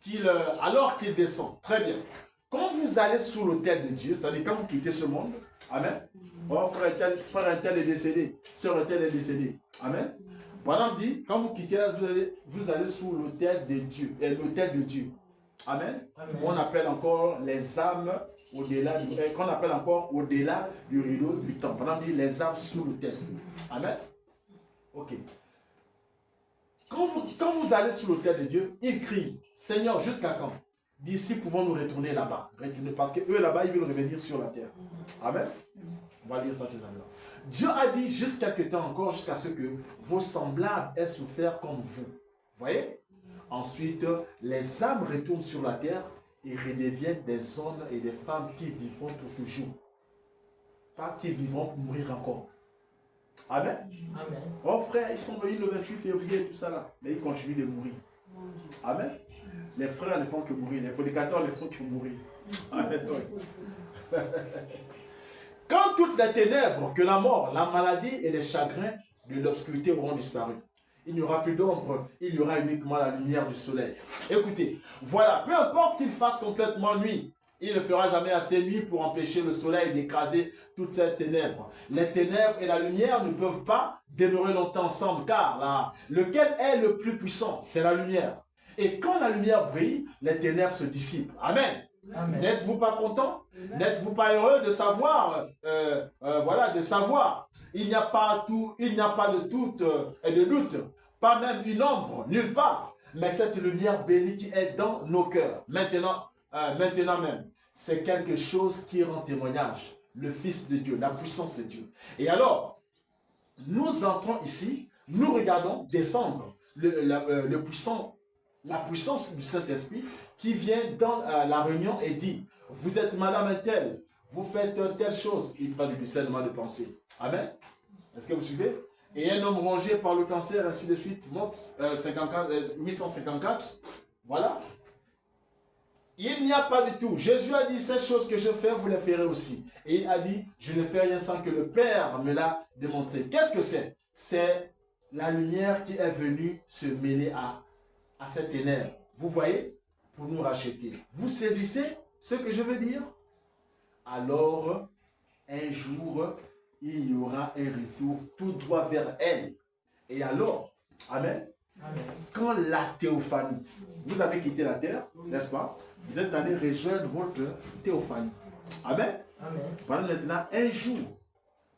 qu'il descend. Très bien. Quand vous allez sous l'autel de Dieu, c'est-à-dire quand vous quittez ce monde, amen. Oh, frère un tel est décédé, sœur un tel est décédé. Amen. Voilà, on dit, quand vous quittez là, vous allez sous l'autel de Dieu, l'autel de Dieu. Amen. Amen. On appelle encore les âmes au-delà qu'on appelle encore au-delà du rideau du temps. Pendant dit les âmes sous l'autel. Amen. Ok. Quand vous allez sous l'autel de Dieu, ils crient, Seigneur, jusqu'à quand? D'ici pouvons-nous retourner là-bas. Parce qu'eux là-bas, ils veulent revenir sur la terre. Amen. On va lire ça tout à l'heure. Dieu a dit juste quelque temps encore, jusqu'à ce que vos semblables aient souffert comme vous. Voyez? Ensuite, les âmes retournent sur la terre et redeviennent des hommes et des femmes qui vivront pour toujours. Pas qui vivront pour mourir encore. Amen. Amen. Oh frère, ils sont venus le 28 février et tout ça là. Mais ils continuent de mourir. Amen. Les frères ne font que mourir. Les prédicateurs ne font que mourir. Amen. Quand toutes les ténèbres, que la mort, la maladie et les chagrins de l'obscurité auront disparu, il n'y aura plus d'ombre, il y aura uniquement la lumière du soleil. Écoutez, voilà, peu importe qu'il fasse complètement nuit, il ne fera jamais assez nuit pour empêcher le soleil d'écraser toutes ces ténèbres. Les ténèbres et la lumière ne peuvent pas demeurer longtemps ensemble, car là, lequel est le plus puissant? C'est la lumière. Et quand la lumière brille, les ténèbres se dissipent. Amen. Amen. N'êtes-vous pas content? N'êtes-vous pas heureux de savoir, voilà, de savoir, il n'y a pas de doute et de doute, pas même une ombre, nulle part, mais cette lumière bénie qui est dans nos cœurs, maintenant même, c'est quelque chose qui rend témoignage, le Fils de Dieu, la puissance de Dieu. Et alors, nous entrons ici, nous regardons descendre la puissance du Saint-Esprit qui vient dans la réunion et dit, vous êtes madame et telle, vous faites telle chose. Il parle du discernement de pensée. Amen. Est-ce que vous suivez? Et un homme rongé par le cancer, ainsi de suite, monte 854. Voilà. Il n'y a pas du tout. Jésus a dit, ces choses que je fais, vous les ferez aussi. Et il a dit, je ne fais rien sans que le Père me l'a démontré. Qu'est-ce que c'est? C'est la lumière qui est venue se mêler à cette ténèbres. Vous voyez? Pour nous racheter. Vous saisissez ce que je veux dire? Alors, un jour, il y aura un retour tout droit vers elle. Et alors, amen, Amen. quand la théophanie, vous avez quitté la terre, n'est-ce pas? Vous êtes allé rejoindre votre théophanie. Amen. Amen. Pendant maintenant, un jour,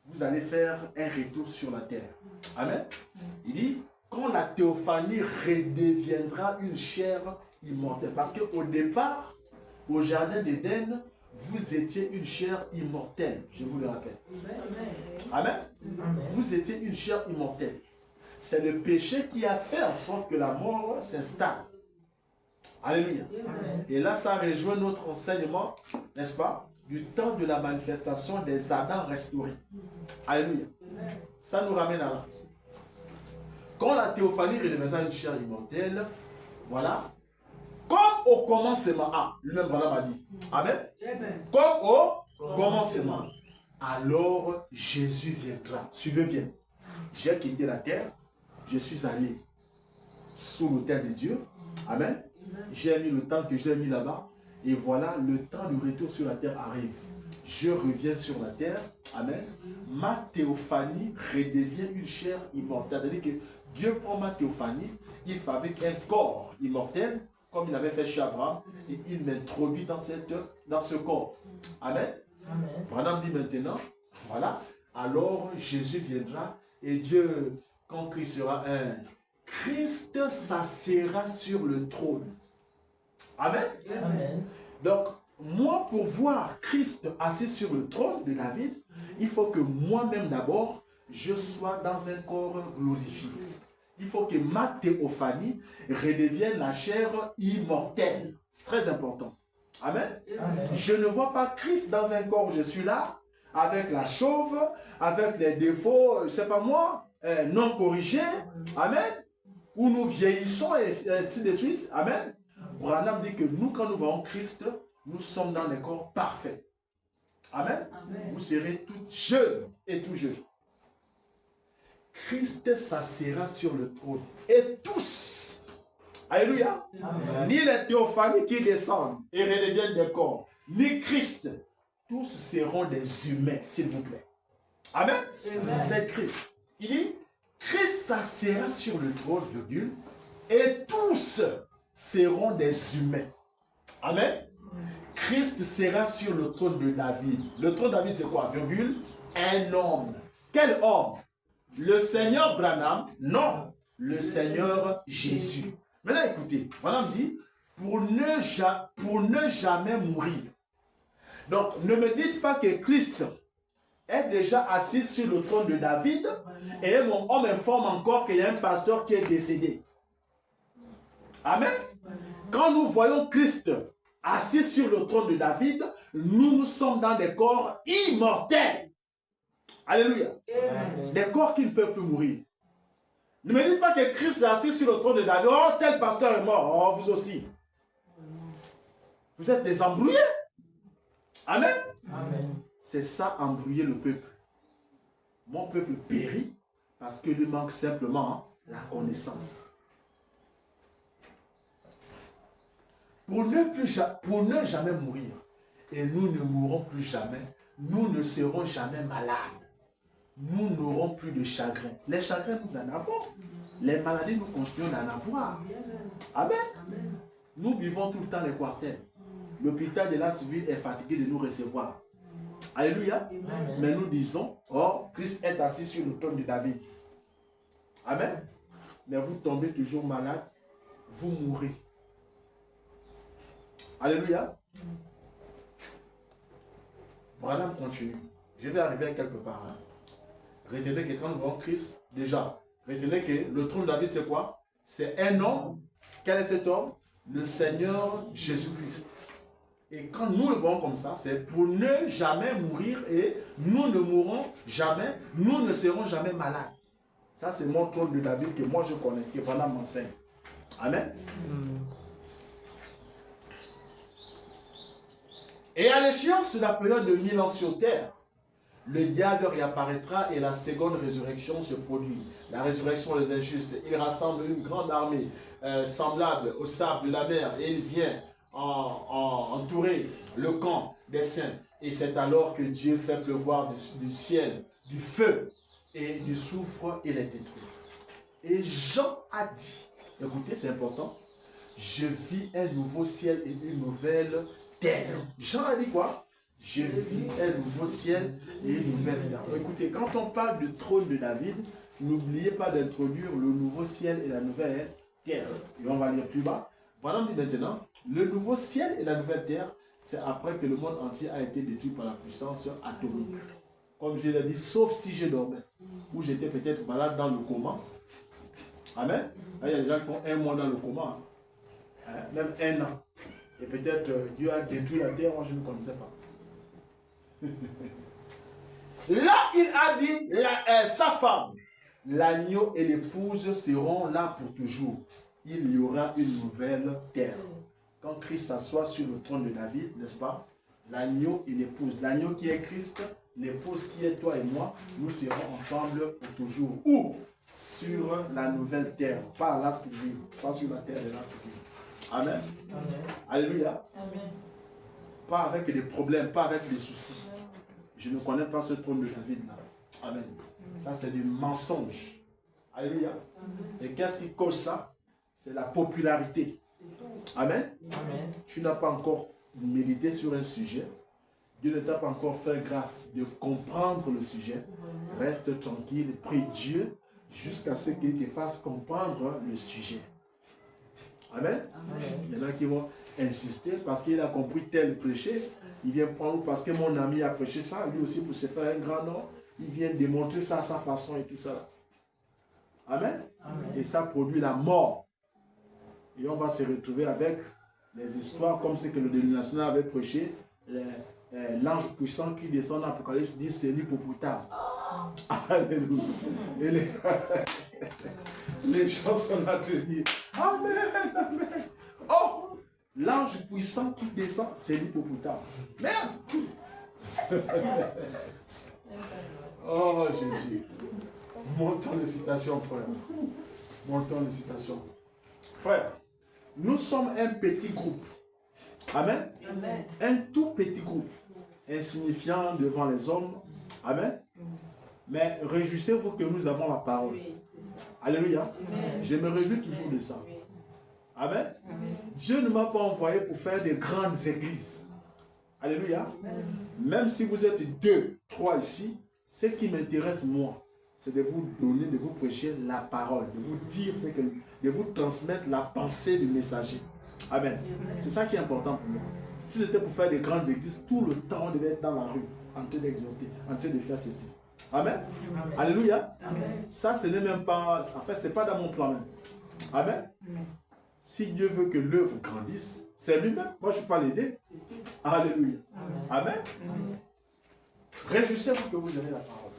vous allez faire un retour sur la terre. Amen. Il dit, quand la théophanie redeviendra une chair immortelle. Parce qu'au départ, au jardin d'Éden, vous étiez une chair immortelle. Je vous le rappelle. Amen. Amen. Vous étiez une chair immortelle. C'est le péché qui a fait en sorte que la mort s'installe. Alléluia. Amen. Et là, ça rejoint notre enseignement, n'est-ce pas, du temps de la manifestation des Adams restaurés. Alléluia. Ça nous ramène à là. Quand la théophanie redeviendra une chair immortelle, voilà, comme au commencement, lui-même voilà m'a dit, amen, comme au commencement, alors Jésus viendra. Suivez bien. J'ai quitté la terre, je suis allé sous l'autel de Dieu, amen. J'ai mis le temps que j'ai mis là-bas, et voilà, le temps du retour sur la terre arrive. Je reviens sur la terre, amen. Ma théophanie redevient une chair immortelle. C'est-à-dire que Dieu prend ma théophanie, il fabrique un corps immortel, comme il avait fait chez Abraham, et il m'introduit dans ce corps. Amen. Branham dit maintenant, voilà, alors Jésus viendra et Dieu, quand Christ sera un, Christ s'assiera sur le trône. Amen. Amen. Donc, moi, pour voir Christ assis sur le trône de David, il faut que moi-même d'abord, je sois dans un corps glorifié. Il faut que ma théophanie redevienne la chair immortelle. C'est très important. Amen. Amen. Je ne vois pas Christ dans un corps où je suis là, avec la chauve, avec les défauts, c'est pas moi, non corrigés. Amen. Où nous vieillissons et ainsi de suite. Amen. Branham dit que nous, quand nous voyons Christ, nous sommes dans des corps parfaits. Amen. Amen. Vous serez tout jeune et tout jeune. Christ s'assiera sur le trône. Et tous, alléluia, Amen. ni les théophanies qui descendent et redeviennent des corps, ni Christ, tous seront des humains, s'il vous plaît. Amen. Amen. C'est écrit. Il dit, Christ s'assiera sur le trône, virgule, et tous seront des humains. Amen. Christ sera sur le trône de David. Le trône de David, c'est quoi? Virgule, un homme. Quel homme? Le Seigneur Branham? Non. Le Seigneur Jésus. Maintenant, écoutez. Branham dit, pour ne jamais mourir. Donc, ne me dites pas que Christ est déjà assis sur le trône de David et on m'informe encore qu'il y a un pasteur qui est décédé. Amen. Quand nous voyons Christ assis sur le trône de David, nous sommes dans des corps immortels. Alléluia. Amen. Des corps qui ne peuvent plus mourir. Ne me dites pas que Christ est assis sur le trône de David. Oh, tel pasteur est mort. Oh, vous aussi. Vous êtes des embrouillés. Amen. Amen. C'est ça, embrouiller le peuple. Mon peuple périt parce qu'il lui manque simplement la connaissance. Pour ne jamais mourir, et nous ne mourrons plus jamais, nous ne serons jamais malades. Nous n'aurons plus de chagrin. Les chagrins, nous en avons. Les maladies, nous continuons d'en avoir. Amen. Nous vivons tout le temps les quartaines. L'hôpital de la civile est fatigué de nous recevoir. Alléluia. Amen. Mais nous disons, oh, Christ est assis sur le trône de David. Amen. Mais vous tombez toujours malade, vous mourrez. Alléluia. Branham continue. Je vais arriver quelque part. Hein. Retenez que quand nous voyons Christ, déjà, retenez que le trône de David, c'est quoi? C'est un homme. Quel est cet homme? Le Seigneur Jésus-Christ. Et quand nous le voyons comme ça, c'est pour ne jamais mourir et nous ne mourrons jamais, nous ne serons jamais malades. Ça, c'est mon trône de David que moi je connais, que Branham m'enseigne. Amen. Et à l'échéance de la période de 1000 ans sur terre, le diable réapparaîtra et la seconde résurrection se produit. La résurrection des injustes. Il rassemble une grande armée semblable au sable de la mer et il vient entourer le camp des saints. Et c'est alors que Dieu fait pleuvoir du ciel, du feu et du soufre et les détruit. Et Jean a dit, écoutez, c'est important, je vis un nouveau ciel et une nouvelle terre. Jean a dit quoi? Je vis un nouveau ciel et une nouvelle terre. Écoutez, quand on parle du trône de David, n'oubliez pas d'introduire le nouveau ciel et la nouvelle terre. Et on va lire plus bas. Voilà, on dit maintenant, le nouveau ciel et la nouvelle terre, c'est après que le monde entier a été détruit par la puissance atomique. Comme je l'ai dit, sauf si je dormais, ou j'étais peut-être malade dans le coma. Amen. Il y a des gens qui font un mois dans le coma, hein, même un an. Et peut-être Dieu a détruit la terre, moi je ne connaissais pas. Là, il a dit, sa femme, l'agneau et l'épouse seront là pour toujours. Il y aura une nouvelle terre. Quand Christ s'assoit sur le trône de David, n'est-ce pas? L'agneau et l'épouse. L'agneau qui est Christ, l'épouse qui est toi et moi, nous serons ensemble pour toujours. Où? Sur la nouvelle terre. Pas là ce qu'il vit, pas sur la terre de là ce qu'il vit. Amen. Amen. Alléluia. Amen. Pas avec des problèmes, pas avec des soucis. Je ne connais pas ce trône de David là. Amen. Ça c'est du mensonge. Alléluia. Et qu'est-ce qui cause ça? C'est la popularité. Amen. Amen. Tu n'as pas encore médité sur un sujet. Dieu ne t'a pas encore fait grâce de comprendre le sujet. Reste tranquille, prie Dieu jusqu'à ce qu'il te fasse comprendre le sujet. Amen. Amen. Il y en a qui vont insister parce qu'il a compris tel prêcher. Il vient prendre parce que mon ami a prêché ça, lui aussi pour se faire un grand nom. Il vient démontrer ça à sa façon et tout ça. Amen. Amen. Et ça produit la mort. Et on va se retrouver avec les histoires comme ce que le dénominational avait prêché. L'ange puissant qui descend dans l'Apocalypse dit c'est l'hippopotame. Alléluia. Et les gens sont là de dire Amen, Amen. Oh, l'ange puissant qui descend, c'est l'hippopotame. Merde. Oh Jésus. Montons les citations, frère. Montons les citations. Frère, nous sommes un petit groupe. Amen. Amen. Un tout petit groupe. Insignifiant devant les hommes. Amen. Mais réjouissez-vous que nous avons la parole. Oui. Alléluia. Amen. Je me réjouis toujours de ça. Oui. Amen. Amen. Dieu ne m'a pas envoyé pour faire des grandes églises. Alléluia. Même si vous êtes 2, 3 ici, ce qui m'intéresse moi, c'est de vous donner, de vous prêcher la parole, de vous dire, de vous transmettre la pensée du messager. Amen. C'est ça qui est important pour moi. Si c'était pour faire des grandes églises, tout le temps on devait être dans la rue, en train d'exhorter, en train de faire ceci. Amen. Amen. Alléluia. Amen. Ça, ce n'est même pas, en fait, ce n'est pas dans mon plan même. Amen. Amen. Si Dieu veut que l'œuvre grandisse, c'est lui-même. Moi, je ne peux pas l'aider. Alléluia. Amen. Amen. Réjouissez-vous que vous avez la parole.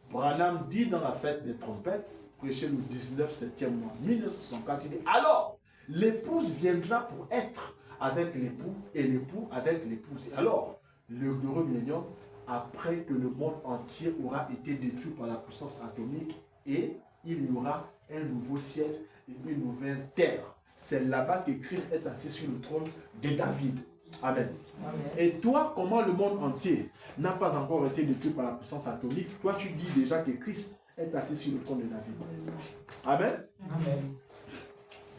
Branham dit dans la fête des trompettes, prêché le 19 septembre 1964, il dit alors, l'épouse viendra pour être avec l'époux et l'époux avec l'épouse. Et alors, le glorieux millénium, après que le monde entier aura été détruit par la puissance atomique et il y aura un nouveau ciel et une nouvelle terre. C'est là-bas que Christ est assis sur le trône de David. Amen. Amen. Et toi, comment le monde entier n'a pas encore été détruit par la puissance atomique? Toi, tu dis déjà que Christ est assis sur le trône de David. Amen. Amen.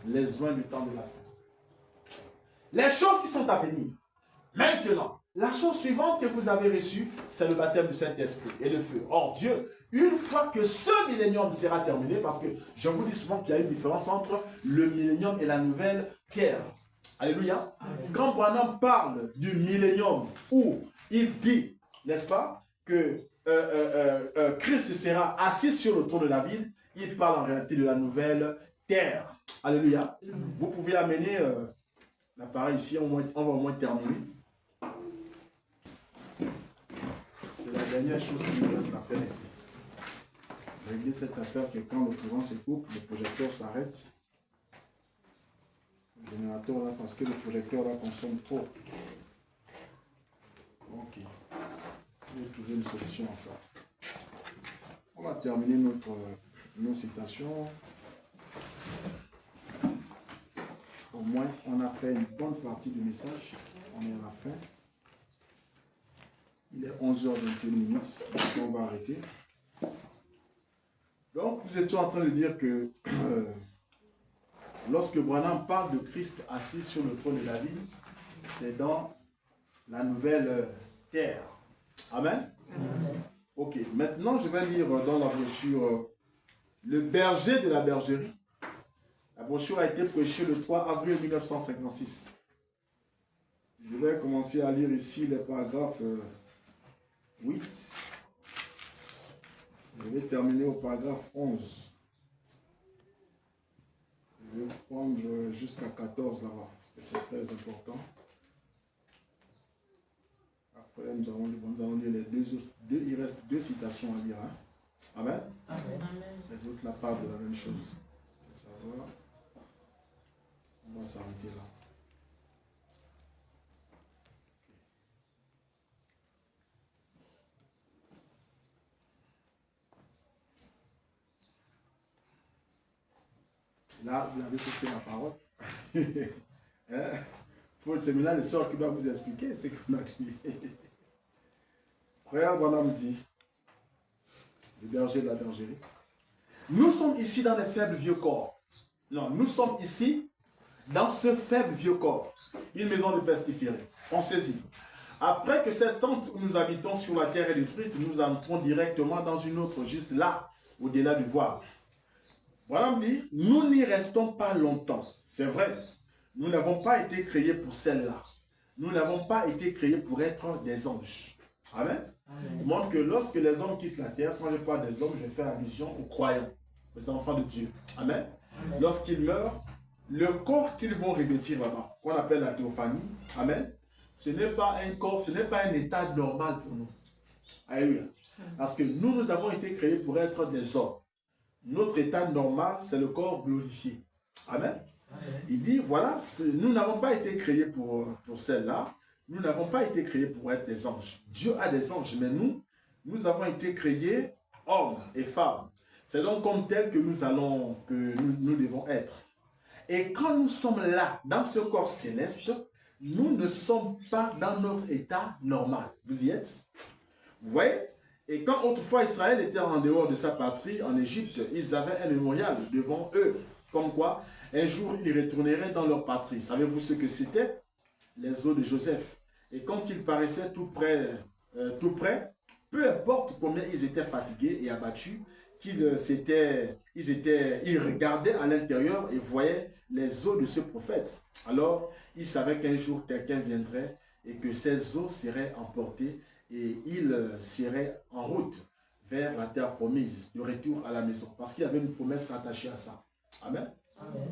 Les soins du temps de la fin. Les choses qui sont à venir. Maintenant, la chose suivante que vous avez reçue, c'est le baptême du Saint-Esprit et le feu. Or, Dieu, une fois que ce millénium sera terminé, parce que je vous dis souvent qu'il y a une différence entre le millénium et la nouvelle terre. Alléluia. Amen. Quand Branham parle du millénium où il dit, n'est-ce pas, que Christ sera assis sur le trône de David, il parle en réalité de la nouvelle terre. Alléluia. Vous pouvez amener l'appareil ici, on va au moins terminer. C'est la dernière chose qui nous reste à faire ici. Régler cette affaire que quand le courant se coupe, le projecteur s'arrête. Le générateur là, parce que le projecteur là consomme trop. Ok. Je vais trouver une solution à ça. On va terminer nos citations. Au moins, on a fait une bonne partie du message. On est à la fin. Il est 11h21, donc on va arrêter. Donc, nous étions en train de dire que lorsque Branham parle de Christ assis sur le trône de David, c'est dans la nouvelle terre. Amen. Amen. Ok, maintenant je vais lire dans la brochure Le berger de la bergerie. La brochure a été prêchée le 3 avril 1956. Je vais commencer à lire ici les paragraphes 8. Je vais terminer au paragraphe 11. Je vais prendre jusqu'à 14 là-bas, parce que c'est très important. Après, nous allons lire les deux autres. Il reste 2 citations à lire. Hein? Amen. Amen. Les autres là parlent de la même chose. Ça va. On va s'arrêter là. Là, vous avez écouté la parole. Hein? Pour le séminaire, le sort qui doit vous expliquer ce qu'on a dit. Frère Branham dit, le berger de la bergerie, nous sommes ici dans les faibles vieux corps. Non, nous sommes ici dans ce faible vieux corps, une maison de pestiférés. Pensez-y. Après que cette tente où nous habitons sur la terre est détruite, nous entrons directement dans une autre, juste là, au-delà du voile. Voilà, me dit, nous n'y restons pas longtemps. C'est vrai, nous n'avons pas été créés pour celle-là. Nous n'avons pas été créés pour être des anges. Amen. Il montre que lorsque les hommes quittent la terre, quand je parle des hommes, je fais allusion aux croyants, aux enfants de Dieu. Amen. Lorsqu'ils meurent, le corps qu'ils vont revêtir là-bas, qu'on appelle la théophanie, amen, ce n'est pas un corps, ce n'est pas un état normal pour nous. Alléluia. Parce que nous avons été créés pour être des hommes. Notre état normal, c'est le corps glorifié. Amen. Il dit, voilà, nous n'avons pas été créés pour celle-là. Nous n'avons pas été créés pour être des anges. Dieu a des anges, mais nous avons été créés hommes et femmes. C'est donc comme tel que nous devons être. Et quand nous sommes là, dans ce corps céleste, nous ne sommes pas dans notre état normal. Vous y êtes? Vous voyez? Et quand autrefois Israël était en dehors de sa patrie, en Égypte, ils avaient un mémorial devant eux. Comme quoi, un jour, ils retourneraient dans leur patrie. Savez-vous ce que c'était? Les os de Joseph. Et quand ils paraissaient tout près, peu importe combien ils étaient fatigués et abattus, ils regardaient à l'intérieur et voyaient les os de ce prophète. Alors, ils savaient qu'un jour, quelqu'un viendrait et que ces os seraient emportés et ils seraient en route vers la terre promise, de retour à la maison. Parce qu'il y avait une promesse rattachée à ça. Amen. Amen.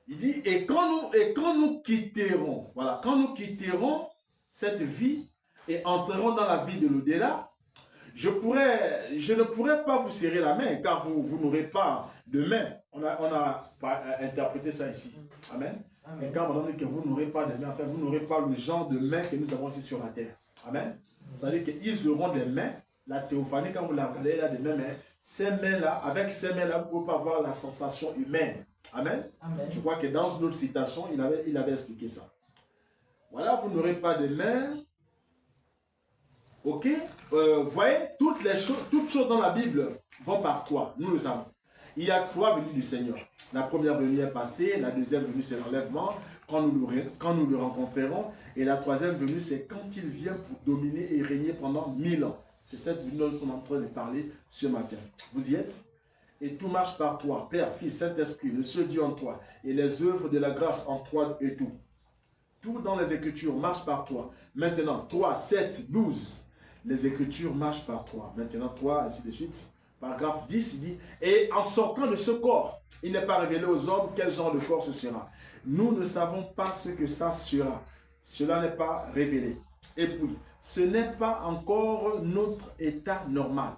Il dit, et quand nous quitterons, voilà, quand nous quitterons cette vie et entrerons dans la vie de l'au-delà, je ne pourrais pas vous serrer la main, car vous n'aurez pas de main. On a interprété ça ici. Amen. Amen. Et quand on dit que vous n'aurez pas de main, enfin, vous n'aurez pas le genre de main que nous avons ici sur la terre. Amen. C'est-à-dire qu'ils auront des mains. La théophanie, quand vous la regardez, il y a des mains, mais ces mains-là, avec ces mains-là, vous ne pouvez pas avoir la sensation humaine. Amen. Amen. Je crois que dans une autre citation, il avait expliqué ça. Voilà, vous n'aurez pas de mains. Ok, vous voyez, toutes choses dans la Bible vont par trois, nous le savons. Il y a trois venues du Seigneur. La première venue est passée, la deuxième venue c'est l'enlèvement, quand nous le rencontrerons, et la troisième venue c'est quand il vient pour dominer et régner pendant 1000 ans. C'est cette venue dont nous sommes en train de parler ce matin. Vous y êtes? Et tout marche par toi, Père, Fils, Saint-Esprit, le seul Dieu en toi, et les œuvres de la grâce en toi et tout. Tout dans les Écritures marche par toi. Maintenant, 3, 7, 12. Les Écritures marchent par toi. Maintenant, 3, ainsi de suite. Paragraphe 10, il dit, et en sortant de ce corps, il n'est pas révélé aux hommes quel genre de corps ce sera. Nous ne savons pas ce que ça sera. Cela n'est pas révélé. Et puis, ce n'est pas encore notre état normal.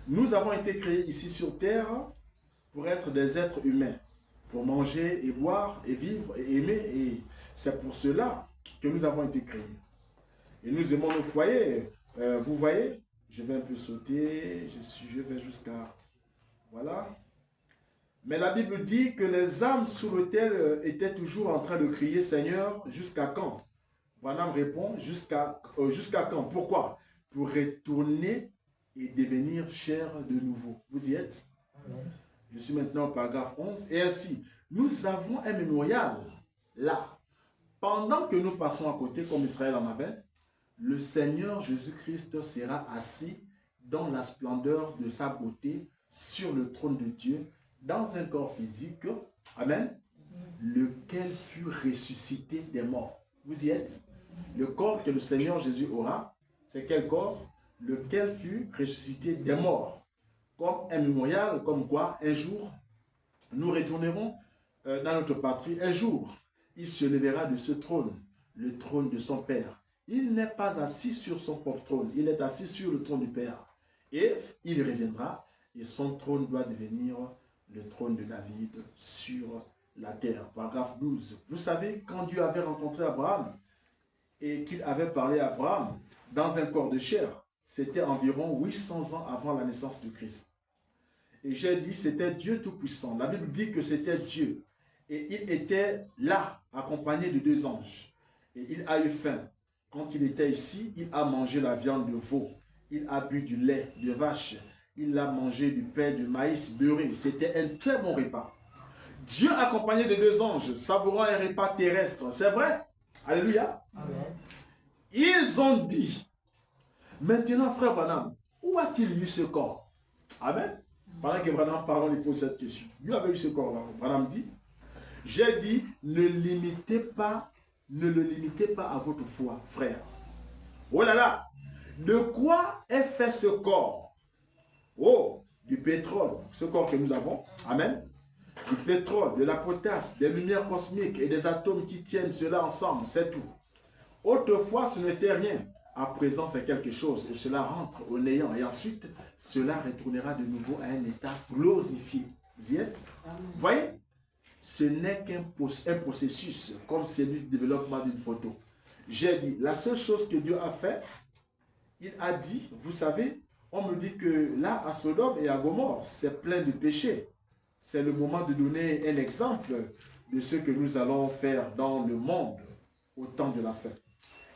Nous avons été créés ici sur terre pour être des êtres humains, pour manger et boire et vivre et aimer. Et c'est pour cela que nous avons été créés. Et nous aimons nos foyers. Vous voyez, je vais un peu sauter, je vais jusqu'à... Voilà. Mais la Bible dit que les âmes sous l'autel étaient toujours en train de crier, Seigneur, jusqu'à quand? Branham répond, jusqu'à quand? Pourquoi? Pour retourner et devenir chair de nouveau. Vous y êtes? Amen. Je suis maintenant au paragraphe 11. Et ainsi, nous avons un mémorial là. Pendant que nous passons à côté, comme Israël en avait, le Seigneur Jésus-Christ sera assis dans la splendeur de sa beauté sur le trône de Dieu, dans un corps physique, amen, lequel fut ressuscité des morts. Vous y êtes? Le corps que le Seigneur Jésus aura, c'est quel corps? Lequel fut ressuscité des morts. Comme un mémorial, comme quoi, un jour, nous retournerons dans notre patrie. Un jour, il se lèvera de ce trône, le trône de son Père. Il n'est pas assis sur son propre trône, il est assis sur le trône du Père. Et il reviendra, et son trône doit devenir le trône de David sur la terre. Paragraphe 12. Vous savez, quand Dieu avait rencontré Abraham, et qu'il avait parlé à Abraham dans un corps de chair, c'était environ 800 ans avant la naissance de Christ. Et j'ai dit, c'était Dieu Tout-Puissant. La Bible dit que c'était Dieu. Et il était là, accompagné de 2 anges. Et il a eu faim. Quand il était ici, il a mangé la viande de veau. Il a bu du lait de vache. Il a mangé du pain de maïs beurré. C'était un très bon repas. Dieu accompagné de 2 anges, savourant un repas terrestre. C'est vrai? Alléluia. Amen. Ils ont dit, maintenant, frère Branham, où a-t-il eu ce corps? Amen. Pendant que Branham parle, on lui pose cette question. Lui avait eu ce corps-là. Branham dit, j'ai dit, ne le limitez pas à votre foi, frère. Oh là là, de quoi est fait ce corps? Oh, du pétrole, ce corps que nous avons. Amen. Du pétrole, de la potasse, des lumières cosmiques et des atomes qui tiennent cela ensemble, c'est tout. Autrefois, ce n'était rien. À présent, c'est quelque chose et cela rentre au néant. Et ensuite, cela retournera de nouveau à un état glorifié. Vous y êtes? Vous voyez? Ce n'est qu'un processus comme celui du développement d'une photo. J'ai dit, la seule chose que Dieu a fait, il a dit, vous savez, on me dit que là, à Sodome et à Gomorrhe, c'est plein de péchés. C'est le moment de donner un exemple de ce que nous allons faire dans le monde au temps de la fin.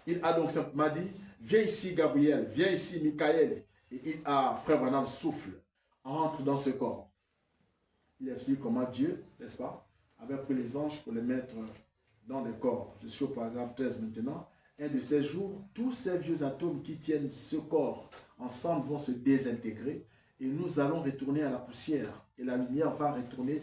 Il a donc simplement dit, viens ici Gabriel, viens ici Michael. Et il a, frère Branham souffle, entre dans ce corps. Il explique comment Dieu, n'est-ce pas, avait pris les anges pour les mettre dans le corps. Je suis au paragraphe 13 maintenant. Un de ces jours, tous ces vieux atomes qui tiennent ce corps ensemble vont se désintégrer et nous allons retourner à la poussière. Et la lumière va retourner,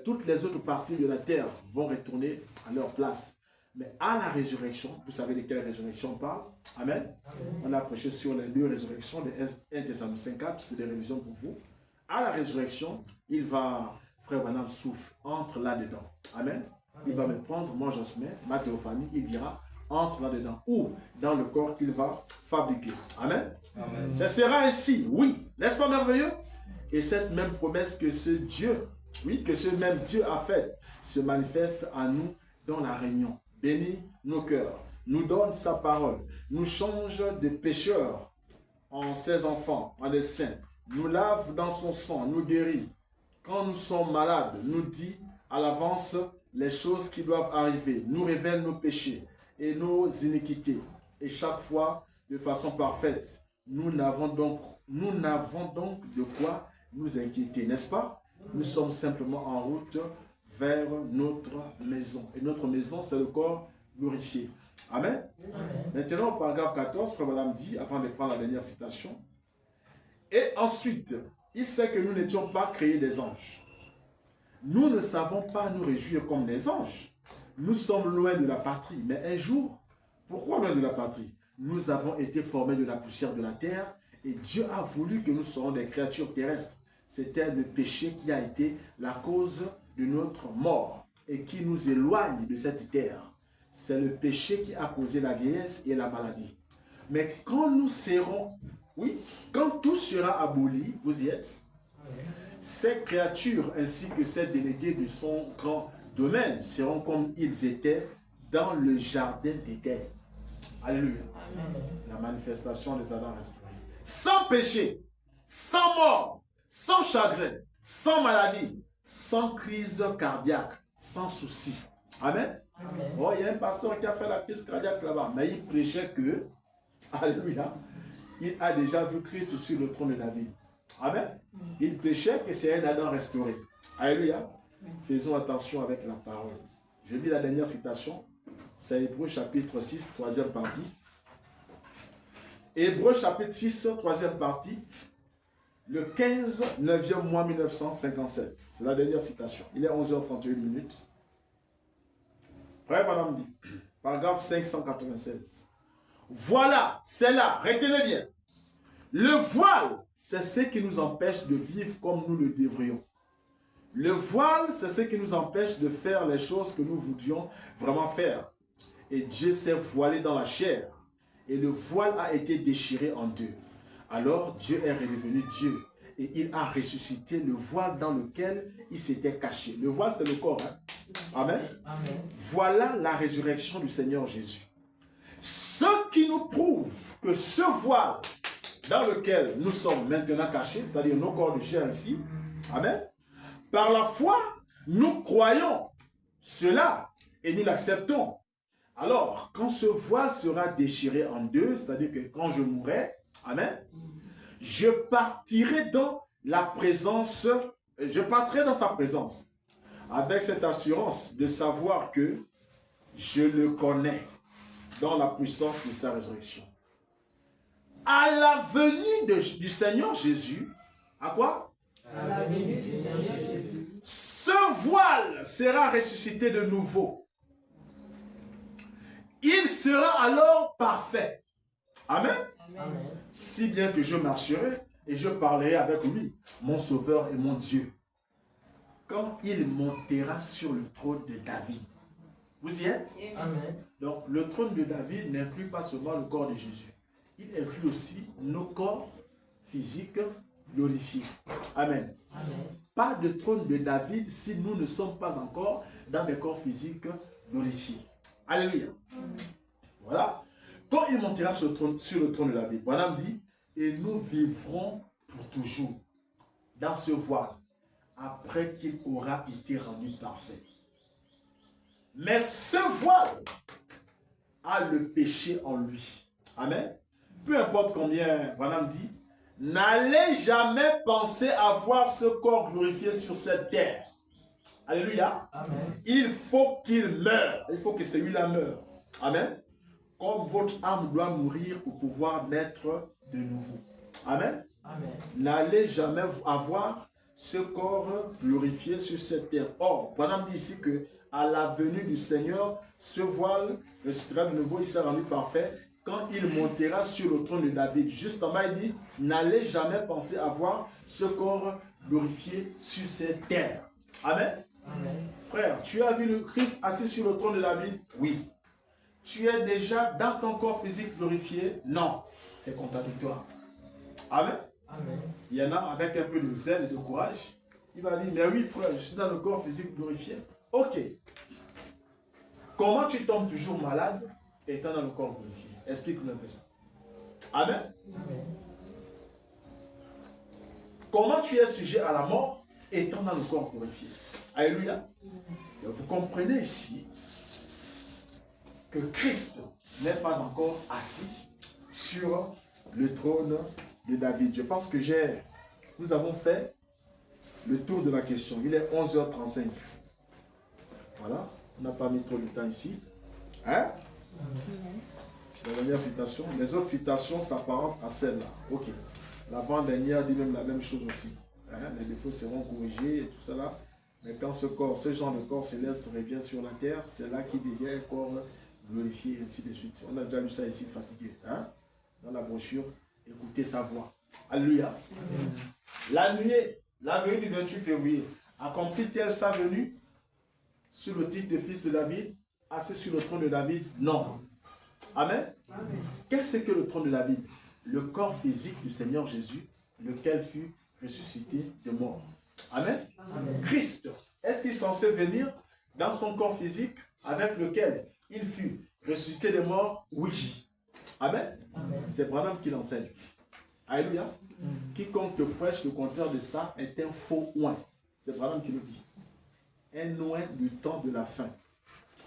toutes les autres parties de la terre vont retourner à leur place. Mais à la résurrection, vous savez de quelle résurrection on parle? Amen. Amen. On a prêché sur les 2 résurrections de 1 Thessaloniciens 4, c'est des révisions pour vous. À la résurrection, il va, frère Branham souffle, entre là-dedans. Amen. Il va me prendre, moi je mets, ma théophanie, il dira, entre là-dedans. Ou dans le corps qu'il va fabriquer. Amen. Amen. Ce sera ainsi, oui. N'est-ce pas merveilleux? Et cette même promesse que ce Dieu, oui, que ce même Dieu a faite, se manifeste à nous dans la réunion. Bénit nos cœurs, nous donne sa parole, nous change de pécheurs en ses enfants, en des saints, nous lave dans son sang, nous guérit. Quand nous sommes malades, nous dit à l'avance les choses qui doivent arriver, nous révèle nos péchés et nos iniquités. Et chaque fois, de façon parfaite, nous n'avons donc de quoi nous inquiéter, n'est-ce pas? Nous sommes simplement en route vers notre maison. Et notre maison, c'est le corps glorifié. Amen. Amen. Maintenant, au paragraphe 14, Frère Madame dit, avant de prendre la dernière citation, et ensuite, il sait que nous n'étions pas créés des anges. Nous ne savons pas nous réjouir comme des anges. Nous sommes loin de la patrie. Mais un jour, pourquoi loin de la patrie? Nous avons été formés de la poussière de la terre et Dieu a voulu que nous soyons des créatures terrestres. C'était le péché qui a été la cause de notre mort et qui nous éloigne de cette terre. C'est le péché qui a causé la vieillesse et la maladie. Mais quand nous serons, oui, quand tout sera aboli, vous y êtes, ces créatures ainsi que ces délégués de son grand domaine seront comme ils étaient dans le jardin d'Éden. Alléluia. Amen. La manifestation des Adams restaurés. Sans péché, sans mort, sans chagrin, sans maladie, sans crise cardiaque, sans souci. Amen. Amen. Oh, il y a un pasteur qui a fait la crise cardiaque là-bas, mais il prêchait que, alléluia, il a déjà vu Christ sur le trône de David. Amen. Il prêchait que c'est un Adam restauré. Alléluia. Faisons attention avec la parole. Je lis la dernière citation. C'est Hébreux chapitre 6, 3e partie. Hébreux chapitre 6, 3e partie. Le 15, 9e mois 1957. C'est la dernière citation. Il est 11h31 minutes. Frère Madame dit, paragraphe 596. Voilà, c'est là, retenez bien. Le voile, c'est ce qui nous empêche de vivre comme nous le devrions. Le voile, c'est ce qui nous empêche de faire les choses que nous voudrions vraiment faire. Et Dieu s'est voilé dans la chair. Et le voile a été déchiré en deux. Alors Dieu est redevenu Dieu. Et il a ressuscité le voile dans lequel il s'était caché. Le voile, c'est le corps. Hein? Amen. Amen. Voilà la résurrection du Seigneur Jésus. Ce qui nous prouve que ce voile dans lequel nous sommes maintenant cachés, c'est-à-dire nos corps de chair ici, amen, par la foi, nous croyons cela et nous l'acceptons. Alors, quand ce voile sera déchiré en deux, c'est-à-dire que quand je mourrai, amen, je partirai dans la présence, je partirai dans sa présence. avec cette assurance de savoir que je le connais dans la puissance de sa résurrection. À la venue du Seigneur Jésus, à quoi? À la venue du Seigneur Jésus. Ce voile sera ressuscité de nouveau. Il sera alors parfait. Amen. Amen. Si bien que je marcherai et je parlerai avec lui, mon Sauveur et mon Dieu. Quand il montera sur le trône de David. Vous y êtes? Amen. Donc, le trône de David n'inclut pas seulement le corps de Jésus. Il inclut aussi nos corps physiques glorifiés. Amen. Amen. Pas de trône de David si nous ne sommes pas encore dans des corps physiques glorifiés. Alléluia. Voilà. Quand il montera sur le trône de David, Branham dit, et nous vivrons pour toujours dans ce voile, après qu'il aura été rendu parfait. Mais ce voile a le péché en lui. Amen. Peu importe combien Branham dit, n'allez jamais penser avoir ce corps glorifié sur cette terre. Alléluia. Amen. Il faut qu'il meure. Il faut que celui-là meure. Amen. Comme votre âme doit mourir pour pouvoir naître de nouveau. Amen. Amen. N'allez jamais avoir ce corps glorifié sur cette terre. Or, Branham dit ici que à la venue du Seigneur, ce voile ressuscitera de nouveau, il sera rendu parfait quand il montera sur le trône de David. Justement, il dit, n'allez jamais penser avoir ce corps glorifié sur cette terre. Amen. Amen. Frère, tu as vu le Christ assis sur le trône de David? Oui. Tu es déjà dans ton corps physique glorifié? Non. C'est contradictoire. Amen. Amen. Il y en a avec un peu de zèle et de courage. Il va dire, mais oui frère, je suis dans le corps physique glorifié. Ok. Comment tu tombes toujours malade étant dans le corps glorifié? Explique-nous un peu ça. Amen. Amen. Comment tu es sujet à la mort étant dans le corps glorifié? Alléluia. Et vous comprenez ici que Christ n'est pas encore assis sur le trône de David. Je pense que nous avons fait le tour de la question. Il est 11h35. Voilà. On n'a pas mis trop de temps ici. Hein? C'est la dernière citation. Les autres citations s'apparentent à celle-là. Ok. L'avant-dernière dit même la même chose aussi. Hein? Les défauts seront corrigés et tout cela. Mais quand ce genre de corps céleste revient sur la terre, c'est là qu'il devient un corps glorifié, et ainsi de suite. On a déjà lu ça ici, fatigué. Hein? Dans la brochure, écoutez sa voix. Alléluia. La venue du 28 février, accomplit-elle sa venue sous le titre de fils de David, assis sur le trône de David? Non. Amen. Amen. Qu'est-ce que le trône de David? Le corps physique du Seigneur Jésus, lequel fut ressuscité de mort. Amen. Amen. Christ, est-il censé venir dans son corps physique avec lequel il fut ressuscité de mort? Oui. Amen. Amen. C'est Branham qui l'enseigne. Alléluia. Quiconque te prêche le contraire de ça est un faux oint. C'est Branham qui le dit. Un oint du temps de la fin.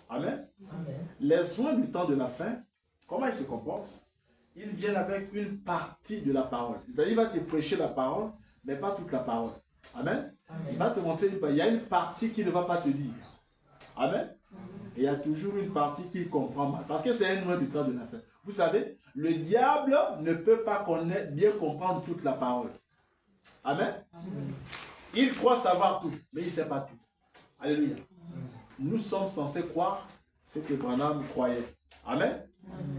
Amen. Amen. Les oints du temps de la fin, comment ils se comportent? Ils viennent avec une partie de la parole. C'est-à-dire, il va te prêcher la parole, mais pas toute la parole. Amen. Amen. Il va te montrer, il y a une partie qu'il ne va pas te dire. Amen. Et il y a toujours une partie qu'il comprend mal. Parce que c'est un oint du temps de la fin. Vous savez, le diable ne peut pas bien comprendre toute la parole. Amen. Il croit savoir tout, mais il ne sait pas tout. Alléluia. Nous sommes censés croire ce que Branham croyait. Amen.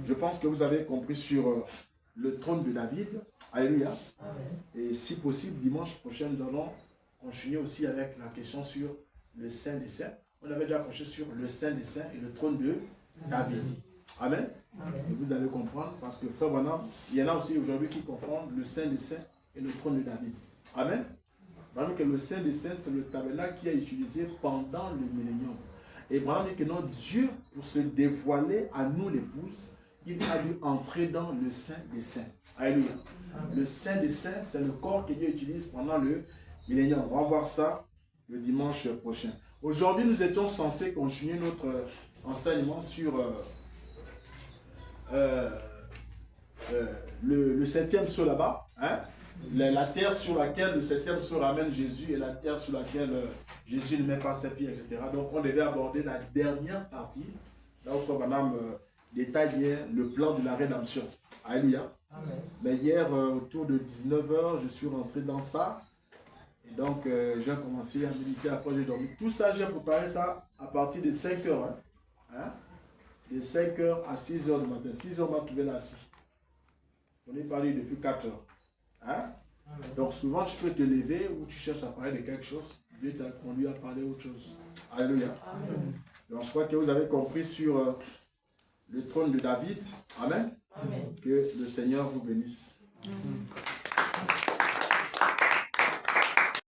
Je pense que vous avez compris sur le trône de David. Alléluia. Amen. Et si possible, dimanche prochain, nous allons continuer aussi avec la question sur le Saint des Saints. On avait déjà approché sur le Saint des Saints et le trône de David. Amen. Amen. Et vous allez comprendre, parce que frère Branham, il y en a aussi aujourd'hui qui confondent le Saint des Saints et le trône de David. Amen. Branham dit que le Saint des Saints, c'est le tabernacle qui a été utilisé pendant le millénium. Et Branham dit que non, Dieu, pour se dévoiler à nous l'épouse, il a dû entrer dans le Saint des Saints. Alléluia. Le Saint des Saints, c'est le corps que Dieu utilise pendant le millénium. On va voir ça le dimanche prochain. Aujourd'hui, nous étions censés continuer notre enseignement sur le 7e saut là-bas. Hein? La terre sur laquelle le septième se ramène Jésus et la terre sur laquelle Jésus ne met pas ses pieds, etc. Donc on devait aborder la dernière partie, là où Frère Branham détaille bien le plan de la rédemption. Alléluia. Mais hier, autour de 19h, je suis rentré dans ça. Et donc, j'ai commencé à méditer, après j'ai dormi. Tout ça, j'ai préparé ça à partir de 5h. Hein? De 5h à 6h du matin. 6h, on m'a trouvé là assis. On est parlé depuis 4h. Hein? Donc souvent tu peux te lever ou tu cherches à parler de quelque chose. Dieu t'a conduit à parler autre chose. Alléluia. Amen. Donc je crois que vous avez compris sur le trône de David. Amen. Amen. Que le Seigneur vous bénisse. Amen.